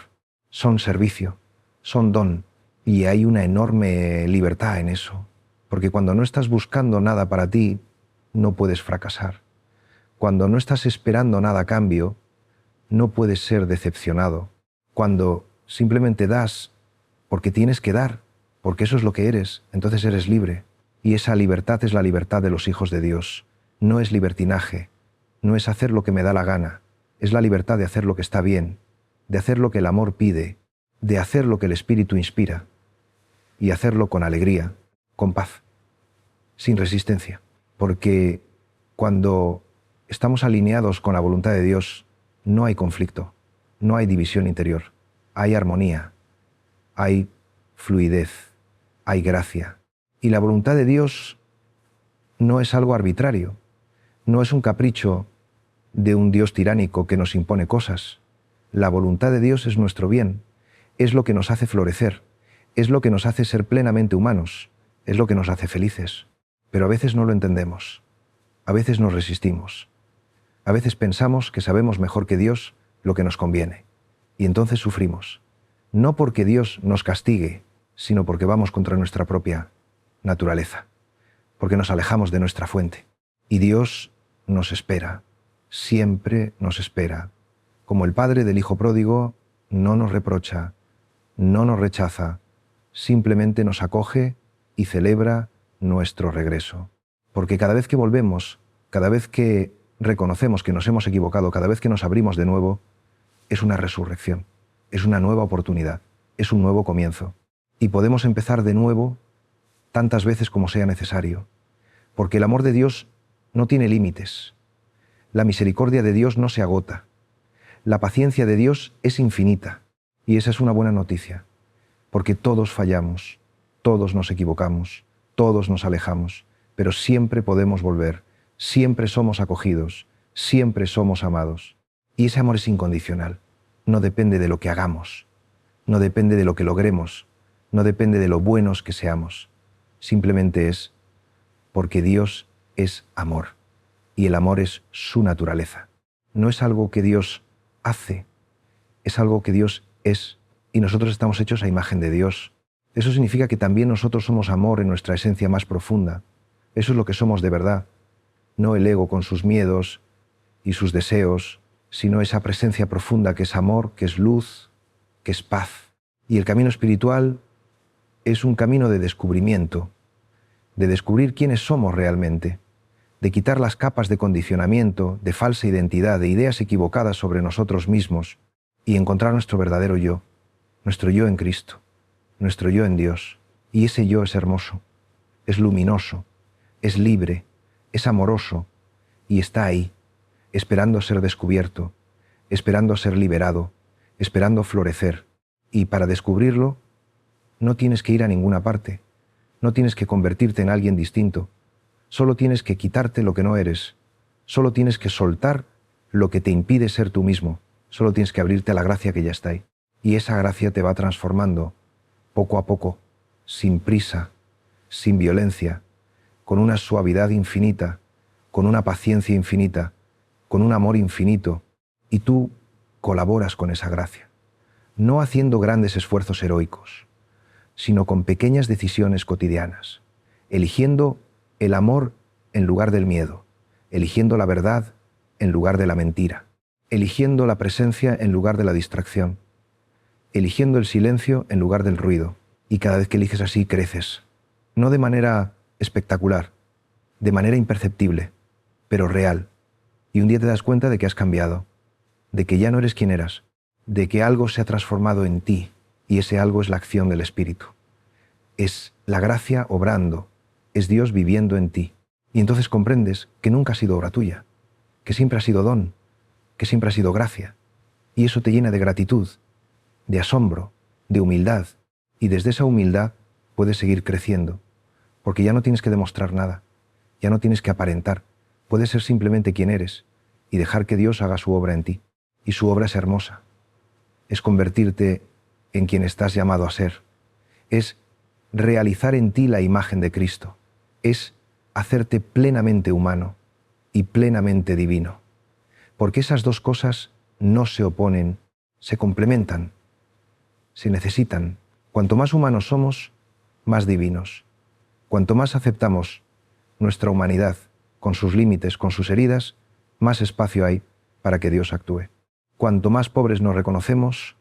son servicio, son don, y hay una enorme libertad en eso, porque cuando no estás buscando nada para ti, no puedes fracasar. Cuando no estás esperando nada a cambio, no puedes ser decepcionado. Cuando simplemente das porque tienes que dar, porque eso es lo que eres, entonces eres libre. Y esa libertad es la libertad de los hijos de Dios. No es libertinaje, no es hacer lo que me da la gana, es la libertad de hacer lo que está bien, de hacer lo que el amor pide, de hacer lo que el Espíritu inspira, y hacerlo con alegría, con paz, sin resistencia. Porque cuando estamos alineados con la voluntad de Dios, no hay conflicto, no hay división interior, hay armonía, hay fluidez, hay gracia. Y la voluntad de Dios no es algo arbitrario, no es un capricho de un Dios tiránico que nos impone cosas. La voluntad de Dios es nuestro bien, es lo que nos hace florecer, es lo que nos hace ser plenamente humanos, es lo que nos hace felices. Pero a veces no lo entendemos, a veces nos resistimos, a veces pensamos que sabemos mejor que Dios lo que nos conviene, y entonces sufrimos, no porque Dios nos castigue, sino porque vamos contra nuestra propia naturaleza, porque nos alejamos de nuestra fuente. Y Dios nos espera, siempre nos espera. Como el Padre del Hijo pródigo, no nos reprocha, no nos rechaza, simplemente nos acoge y celebra nuestro regreso. Porque cada vez que volvemos, cada vez que reconocemos que nos hemos equivocado, cada vez que nos abrimos de nuevo, es una resurrección, es una nueva oportunidad, es un nuevo comienzo. Y podemos empezar de nuevo tantas veces como sea necesario, porque el amor de Dios no tiene límites. La misericordia de Dios no se agota. La paciencia de Dios es infinita. Y esa es una buena noticia, porque todos fallamos, todos nos equivocamos, todos nos alejamos, pero siempre podemos volver, siempre somos acogidos, siempre somos amados. Y ese amor es incondicional, no depende de lo que hagamos, no depende de lo que logremos, no depende de lo buenos que seamos, simplemente es porque Dios es amor, y el amor es su naturaleza. No es algo que Dios hace, es algo que Dios es, y nosotros estamos hechos a imagen de Dios. Eso significa que también nosotros somos amor en nuestra esencia más profunda. Eso es lo que somos de verdad, no el ego con sus miedos y sus deseos, sino esa presencia profunda que es amor, que es luz, que es paz. Y el camino espiritual es un camino de descubrimiento, de descubrir quiénes somos realmente, de quitar las capas de condicionamiento, de falsa identidad, de ideas equivocadas sobre nosotros mismos y encontrar nuestro verdadero yo, nuestro yo en Cristo, nuestro yo en Dios. Y ese yo es hermoso, es luminoso, es libre, es amoroso y está ahí, esperando ser descubierto, esperando ser liberado, esperando florecer. Y para descubrirlo, no tienes que ir a ninguna parte, no tienes que convertirte en alguien distinto, solo tienes que quitarte lo que no eres, solo tienes que soltar lo que te impide ser tú mismo, solo tienes que abrirte a la gracia que ya está ahí. Y esa gracia te va transformando, poco a poco, sin prisa, sin violencia, con una suavidad infinita, con una paciencia infinita, con un amor infinito, y tú colaboras con esa gracia, no haciendo grandes esfuerzos heroicos, sino con pequeñas decisiones cotidianas, eligiendo el amor en lugar del miedo, eligiendo la verdad en lugar de la mentira, eligiendo la presencia en lugar de la distracción, eligiendo el silencio en lugar del ruido. Y cada vez que eliges así, creces, no de manera espectacular, de manera imperceptible, pero real. Y un día te das cuenta de que has cambiado, de que ya no eres quien eras, de que algo se ha transformado en ti, y ese algo es la acción del Espíritu. Es la gracia obrando, es Dios viviendo en ti. Y entonces comprendes que nunca ha sido obra tuya, que siempre ha sido don, que siempre ha sido gracia. Y eso te llena de gratitud, de asombro, de humildad. Y desde esa humildad puedes seguir creciendo, porque ya no tienes que demostrar nada, ya no tienes que aparentar, puedes ser simplemente quien eres y dejar que Dios haga su obra en ti. Y su obra es hermosa, es convertirte en quien estás llamado a ser, es realizar en ti la imagen de Cristo, es hacerte plenamente humano y plenamente divino, porque esas dos cosas no se oponen, se complementan, se necesitan. Cuanto más humanos somos, más divinos. Cuanto más aceptamos nuestra humanidad, con sus límites, con sus heridas, más espacio hay para que Dios actúe. Cuanto más pobres nos reconocemos,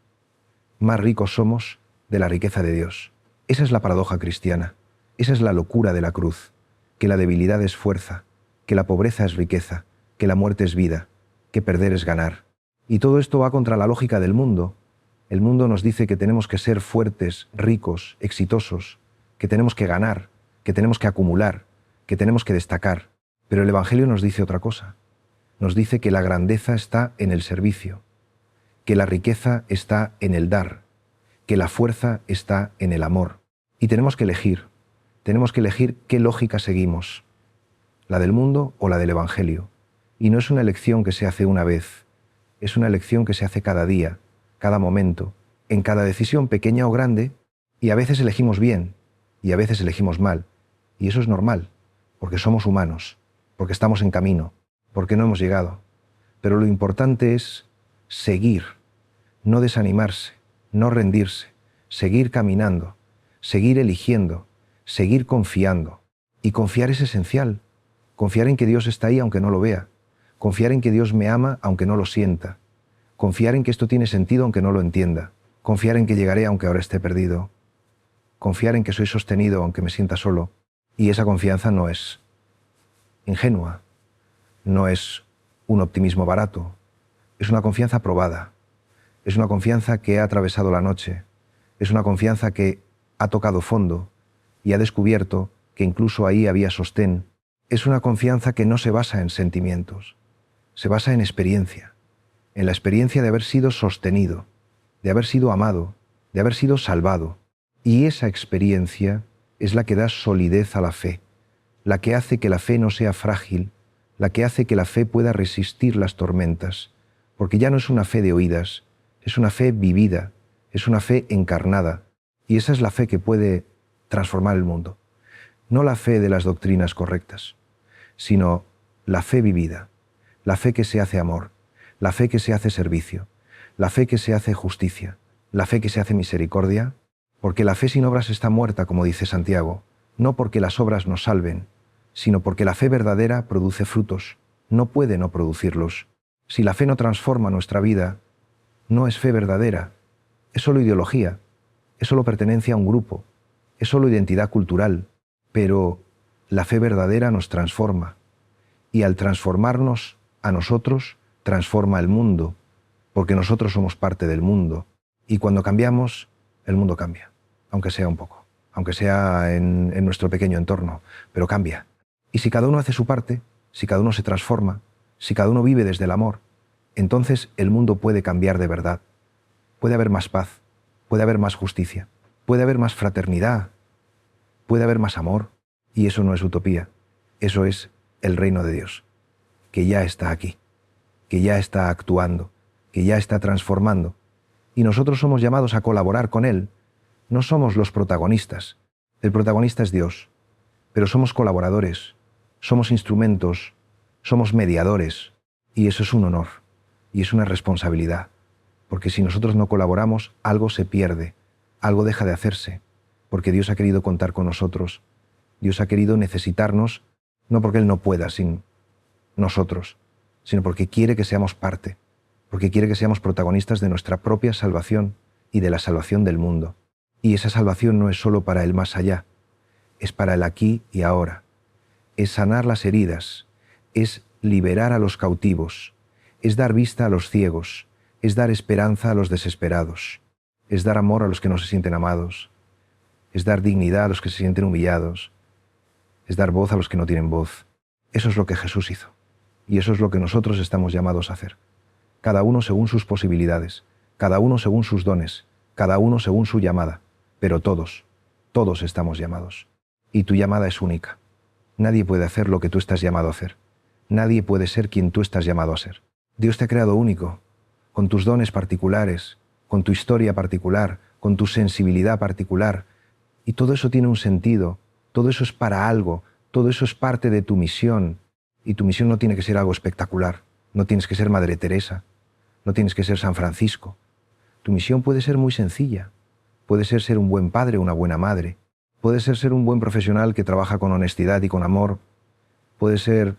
más ricos somos de la riqueza de Dios. Esa es la paradoja cristiana, esa es la locura de la cruz, que la debilidad es fuerza, que la pobreza es riqueza, que la muerte es vida, que perder es ganar. Y todo esto va contra la lógica del mundo. El mundo nos dice que tenemos que ser fuertes, ricos, exitosos, que tenemos que ganar, que tenemos que acumular, que tenemos que destacar. Pero el Evangelio nos dice otra cosa. Nos dice que la grandeza está en el servicio, que la riqueza está en el dar, que la fuerza está en el amor. Y tenemos que elegir qué lógica seguimos, la del mundo o la del Evangelio. Y no es una elección que se hace una vez, es una elección que se hace cada día, cada momento, en cada decisión pequeña o grande, y a veces elegimos bien, y a veces elegimos mal. Y eso es normal, porque somos humanos, porque estamos en camino, porque no hemos llegado. Pero lo importante es seguir, no desanimarse, no rendirse, seguir caminando, seguir eligiendo, seguir confiando. Y confiar es esencial. Confiar en que Dios está ahí aunque no lo vea. Confiar en que Dios me ama aunque no lo sienta. Confiar en que esto tiene sentido aunque no lo entienda. Confiar en que llegaré aunque ahora esté perdido. Confiar en que soy sostenido aunque me sienta solo. Y esa confianza no es ingenua, no es un optimismo barato, es una confianza probada, es una confianza que ha atravesado la noche, es una confianza que ha tocado fondo y ha descubierto que incluso ahí había sostén, Es una confianza que no se basa en sentimientos, se basa en experiencia, en la experiencia de haber sido sostenido, de haber sido amado, de haber sido salvado. Y esa experiencia es la que da solidez a la fe, la que hace que la fe no sea frágil, la que hace que la fe pueda resistir las tormentas, porque ya no es una fe de oídas, es una fe vivida, es una fe encarnada, y esa es la fe que puede transformar el mundo. No la fe de las doctrinas correctas, sino la fe vivida, la fe que se hace amor, la fe que se hace servicio, la fe que se hace justicia, la fe que se hace misericordia, porque la fe sin obras está muerta, como dice Santiago, no porque las obras nos salven, sino porque la fe verdadera produce frutos, no puede no producirlos. Si la fe no transforma nuestra vida, no es fe verdadera, es solo ideología, es solo pertenencia a un grupo, es solo identidad cultural, pero la fe verdadera nos transforma, y al transformarnos a nosotros, transforma el mundo, porque nosotros somos parte del mundo, y cuando cambiamos, el mundo cambia, aunque sea un poco, aunque sea en nuestro pequeño entorno, pero cambia. Y si cada uno hace su parte, si cada uno se transforma, si cada uno vive desde el amor, entonces el mundo puede cambiar de verdad. Puede haber más paz, puede haber más justicia, puede haber más fraternidad, puede haber más amor, y eso no es utopía, eso es el reino de Dios, que ya está aquí, que ya está actuando, que ya está transformando, y nosotros somos llamados a colaborar con Él. No somos los protagonistas, el protagonista es Dios, pero somos colaboradores, somos instrumentos, somos mediadores, y eso es un honor, y es una responsabilidad, porque si nosotros no colaboramos, algo se pierde, algo deja de hacerse, porque Dios ha querido contar con nosotros, Dios ha querido necesitarnos, no porque Él no pueda sin nosotros, sino porque quiere que seamos parte, porque quiere que seamos protagonistas de nuestra propia salvación y de la salvación del mundo. Y esa salvación no es solo para el más allá, es para el aquí y ahora. Es sanar las heridas, es liberar a los cautivos, es dar vista a los ciegos, es dar esperanza a los desesperados, es dar amor a los que no se sienten amados, es dar dignidad a los que se sienten humillados, es dar voz a los que no tienen voz. Eso es lo que Jesús hizo, y eso es lo que nosotros estamos llamados a hacer. Cada uno según sus posibilidades, cada uno según sus dones, cada uno según su llamada, pero todos estamos llamados. Y tu llamada es única. Nadie puede hacer lo que tú estás llamado a hacer. Nadie puede ser quien tú estás llamado a ser. Dios te ha creado único, con tus dones particulares, con tu historia particular, con tu sensibilidad particular. Y todo eso tiene un sentido, todo eso es para algo, todo eso es parte de tu misión. Y tu misión no tiene que ser algo espectacular, no tienes que ser Madre Teresa, no tienes que ser San Francisco. Tu misión puede ser muy sencilla. Puede ser un buen padre o una buena madre. Puede ser un buen profesional que trabaja con honestidad y con amor. Puede ser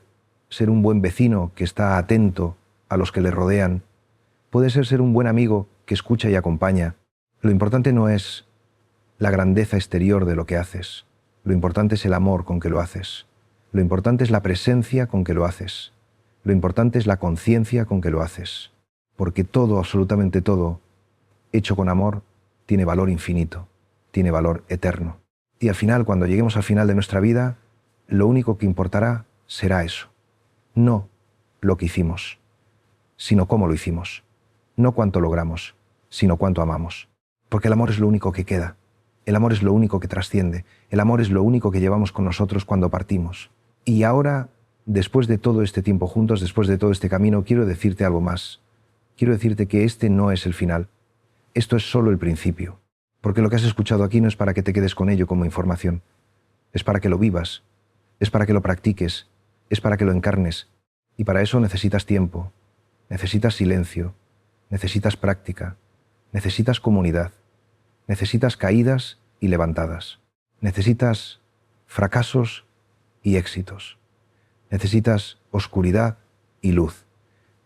un buen vecino que está atento a los que le rodean. Puede ser un buen amigo que escucha y acompaña. Lo importante no es la grandeza exterior de lo que haces. Lo importante es el amor con que lo haces. Lo importante es la presencia con que lo haces. Lo importante es la conciencia con que lo haces. Porque todo, absolutamente todo, hecho con amor, tiene valor infinito, tiene valor eterno. Y al final, cuando lleguemos al final de nuestra vida, lo único que importará será eso. No lo que hicimos, sino cómo lo hicimos. No cuánto logramos, sino cuánto amamos. Porque el amor es lo único que queda. El amor es lo único que trasciende. El amor es lo único que llevamos con nosotros cuando partimos. Y ahora, después de todo este tiempo juntos, después de todo este camino, quiero decirte algo más. Quiero decirte que este no es el final. Esto es solo el principio. Porque lo que has escuchado aquí no es para que te quedes con ello como información. Es para que lo vivas. Es para que lo practiques. Es para que lo encarnes. Y para eso necesitas tiempo. Necesitas silencio. Necesitas práctica. Necesitas comunidad. Necesitas caídas y levantadas. Necesitas fracasos y éxitos. Necesitas oscuridad y luz.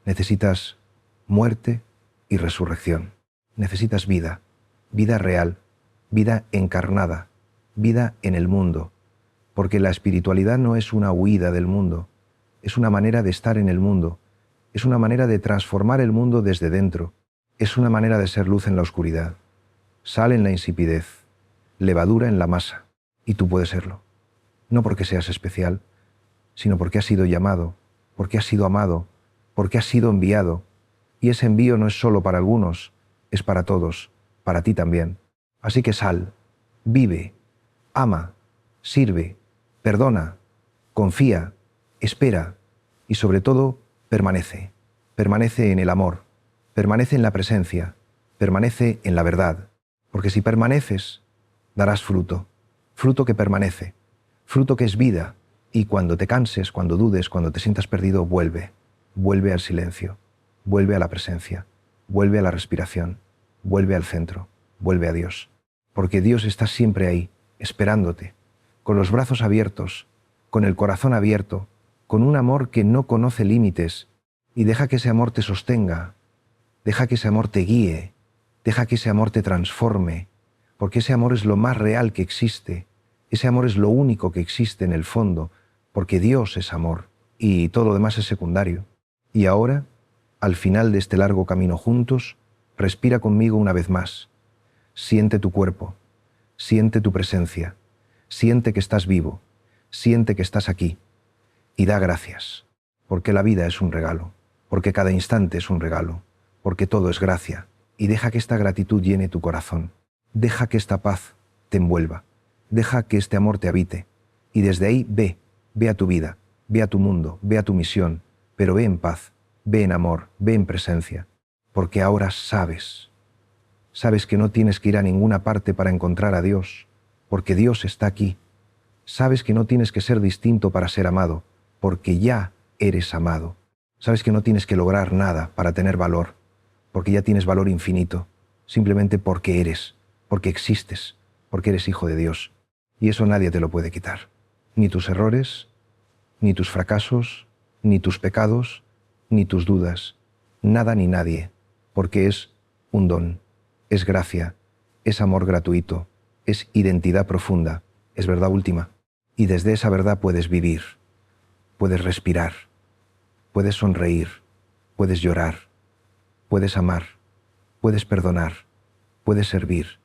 Necesitas muerte y resurrección. Necesitas vida, vida real, vida encarnada, vida en el mundo, porque la espiritualidad no es una huida del mundo, es una manera de estar en el mundo, es una manera de transformar el mundo desde dentro, es una manera de ser luz en la oscuridad, sal en la insipidez, levadura en la masa, y tú puedes serlo. No porque seas especial, sino porque has sido llamado, porque has sido amado, porque has sido enviado. Y ese envío no es solo para algunos, es para todos, para ti también. Así que sal, vive, ama, sirve, perdona, confía, espera y sobre todo permanece. Permanece en el amor, permanece en la presencia, permanece en la verdad. Porque si permaneces, darás fruto, fruto que permanece, fruto que es vida. Y cuando te canses, cuando dudes, cuando te sientas perdido, vuelve. Vuelve al silencio, vuelve a la presencia, vuelve a la respiración, vuelve al centro, vuelve a Dios. Porque Dios está siempre ahí, esperándote, con los brazos abiertos, con el corazón abierto, con un amor que no conoce límites, y deja que ese amor te sostenga, deja que ese amor te guíe, deja que ese amor te transforme, porque ese amor es lo más real que existe, ese amor es lo único que existe en el fondo, porque Dios es amor, y todo lo demás es secundario. Y ahora, al final de este largo camino juntos, respira conmigo una vez más. Siente tu cuerpo, siente tu presencia, siente que estás vivo, siente que estás aquí, y da gracias, porque la vida es un regalo, porque cada instante es un regalo, porque todo es gracia, y deja que esta gratitud llene tu corazón, deja que esta paz te envuelva, deja que este amor te habite, y desde ahí ve a tu vida, ve a tu mundo, ve a tu misión, pero ve en paz, ve en amor, ve en presencia, porque ahora sabes que no tienes que ir a ninguna parte para encontrar a Dios, porque Dios está aquí. Sabes que no tienes que ser distinto para ser amado, porque ya eres amado. Sabes que no tienes que lograr nada para tener valor, porque ya tienes valor infinito, simplemente porque eres, porque existes, porque eres hijo de Dios. Y eso nadie te lo puede quitar. Ni tus errores, ni tus fracasos, ni tus pecados, ni tus dudas. Nada ni nadie, porque es un don, es gracia, es amor gratuito, es identidad profunda, es verdad última. Y desde esa verdad puedes vivir, puedes respirar, puedes sonreír, puedes llorar, puedes amar, puedes perdonar, puedes servir,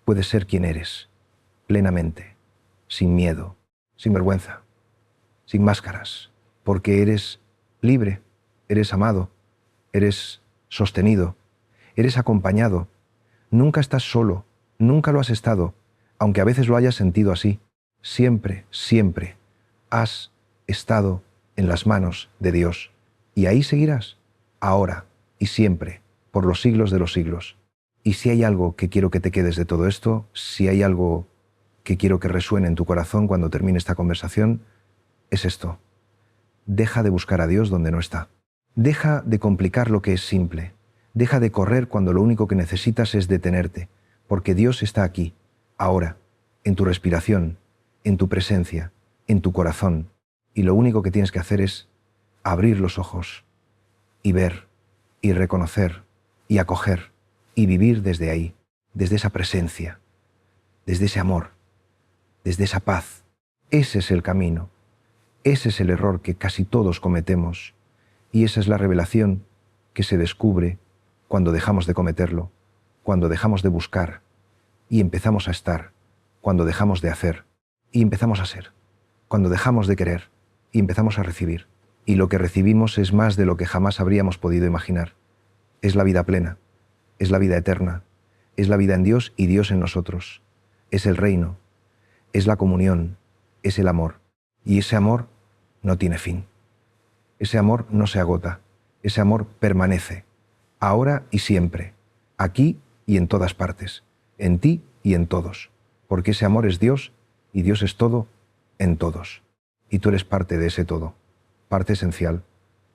puedes ser quien eres, plenamente, sin miedo, sin vergüenza, sin máscaras, porque eres libre, eres amado, eres sostenido, eres acompañado. Nunca estás solo, nunca lo has estado, aunque a veces lo hayas sentido así. Siempre, siempre has estado en las manos de Dios. Y ahí seguirás, ahora y siempre, por los siglos de los siglos. Y si hay algo que quiero que te quedes de todo esto, si hay algo que quiero que resuene en tu corazón cuando termine esta conversación, es esto. Deja de buscar a Dios donde no está. Deja de complicar lo que es simple. Deja de correr cuando lo único que necesitas es detenerte, porque Dios está aquí, ahora, en tu respiración, en tu presencia, en tu corazón, y lo único que tienes que hacer es abrir los ojos y ver, y reconocer, y acoger, y vivir desde ahí, desde esa presencia, desde ese amor, desde esa paz. Ese es el camino, ese es el error que casi todos cometemos, y esa es la revelación que se descubre cuando dejamos de cometerlo, cuando dejamos de buscar, y empezamos a estar, cuando dejamos de hacer, y empezamos a ser, cuando dejamos de querer, y empezamos a recibir. Y lo que recibimos es más de lo que jamás habríamos podido imaginar. Es la vida plena, es la vida eterna, es la vida en Dios y Dios en nosotros. Es el reino, es la comunión, es el amor. Y ese amor no tiene fin. Ese amor no se agota, ese amor permanece, ahora y siempre, aquí y en todas partes, en ti y en todos, porque ese amor es Dios y Dios es todo en todos. Y tú eres parte de ese todo, parte esencial,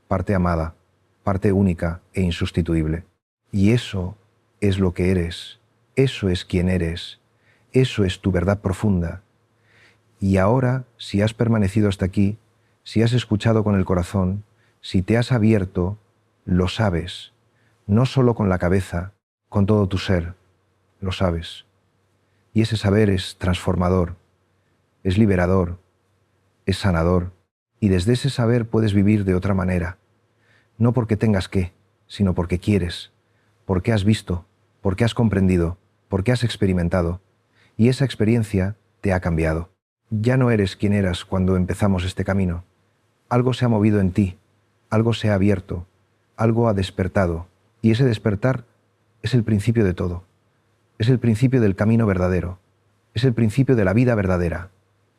parte amada, parte única e insustituible. Y eso es lo que eres, eso es quien eres, eso es tu verdad profunda. Y ahora, si has permanecido hasta aquí, si has escuchado con el corazón, si te has abierto, lo sabes, no solo con la cabeza, con todo tu ser, lo sabes. Y ese saber es transformador, es liberador, es sanador, y desde ese saber puedes vivir de otra manera, no porque tengas que, sino porque quieres, porque has visto, porque has comprendido, porque has experimentado, y esa experiencia te ha cambiado. Ya no eres quien eras cuando empezamos este camino, Algo se ha movido en ti, algo se ha abierto, algo ha despertado, y ese despertar es el principio de todo. Es el principio del camino verdadero, es el principio de la vida verdadera,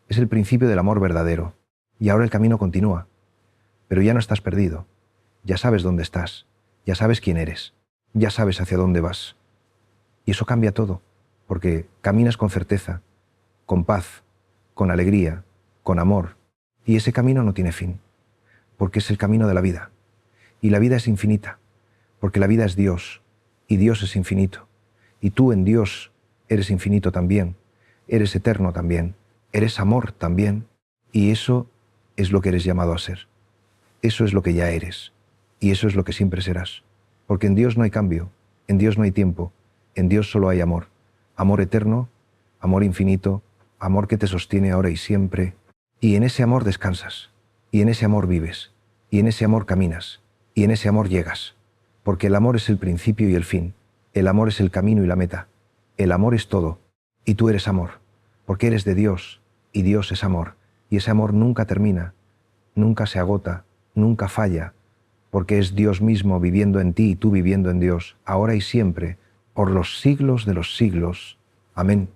es el principio del amor verdadero. Y ahora el camino continúa, pero ya no estás perdido, ya sabes dónde estás, ya sabes quién eres, ya sabes hacia dónde vas. Y eso cambia todo, porque caminas con certeza, con paz, con alegría, con amor, y ese camino no tiene fin, porque es el camino de la vida. Y la vida es infinita, porque la vida es Dios, y Dios es infinito. Y tú en Dios eres infinito también, eres eterno también, eres amor también, y eso es lo que eres llamado a ser. Eso es lo que ya eres, y eso es lo que siempre serás. Porque en Dios no hay cambio, en Dios no hay tiempo, en Dios solo hay amor. Amor eterno, amor infinito, amor que te sostiene ahora y siempre. Y en ese amor descansas, y en ese amor vives, y en ese amor caminas, y en ese amor llegas. Porque el amor es el principio y el fin, el amor es el camino y la meta, el amor es todo, y tú eres amor, porque eres de Dios, y Dios es amor, y ese amor nunca termina, nunca se agota, nunca falla, porque es Dios mismo viviendo en ti y tú viviendo en Dios, ahora y siempre, por los siglos de los siglos. Amén.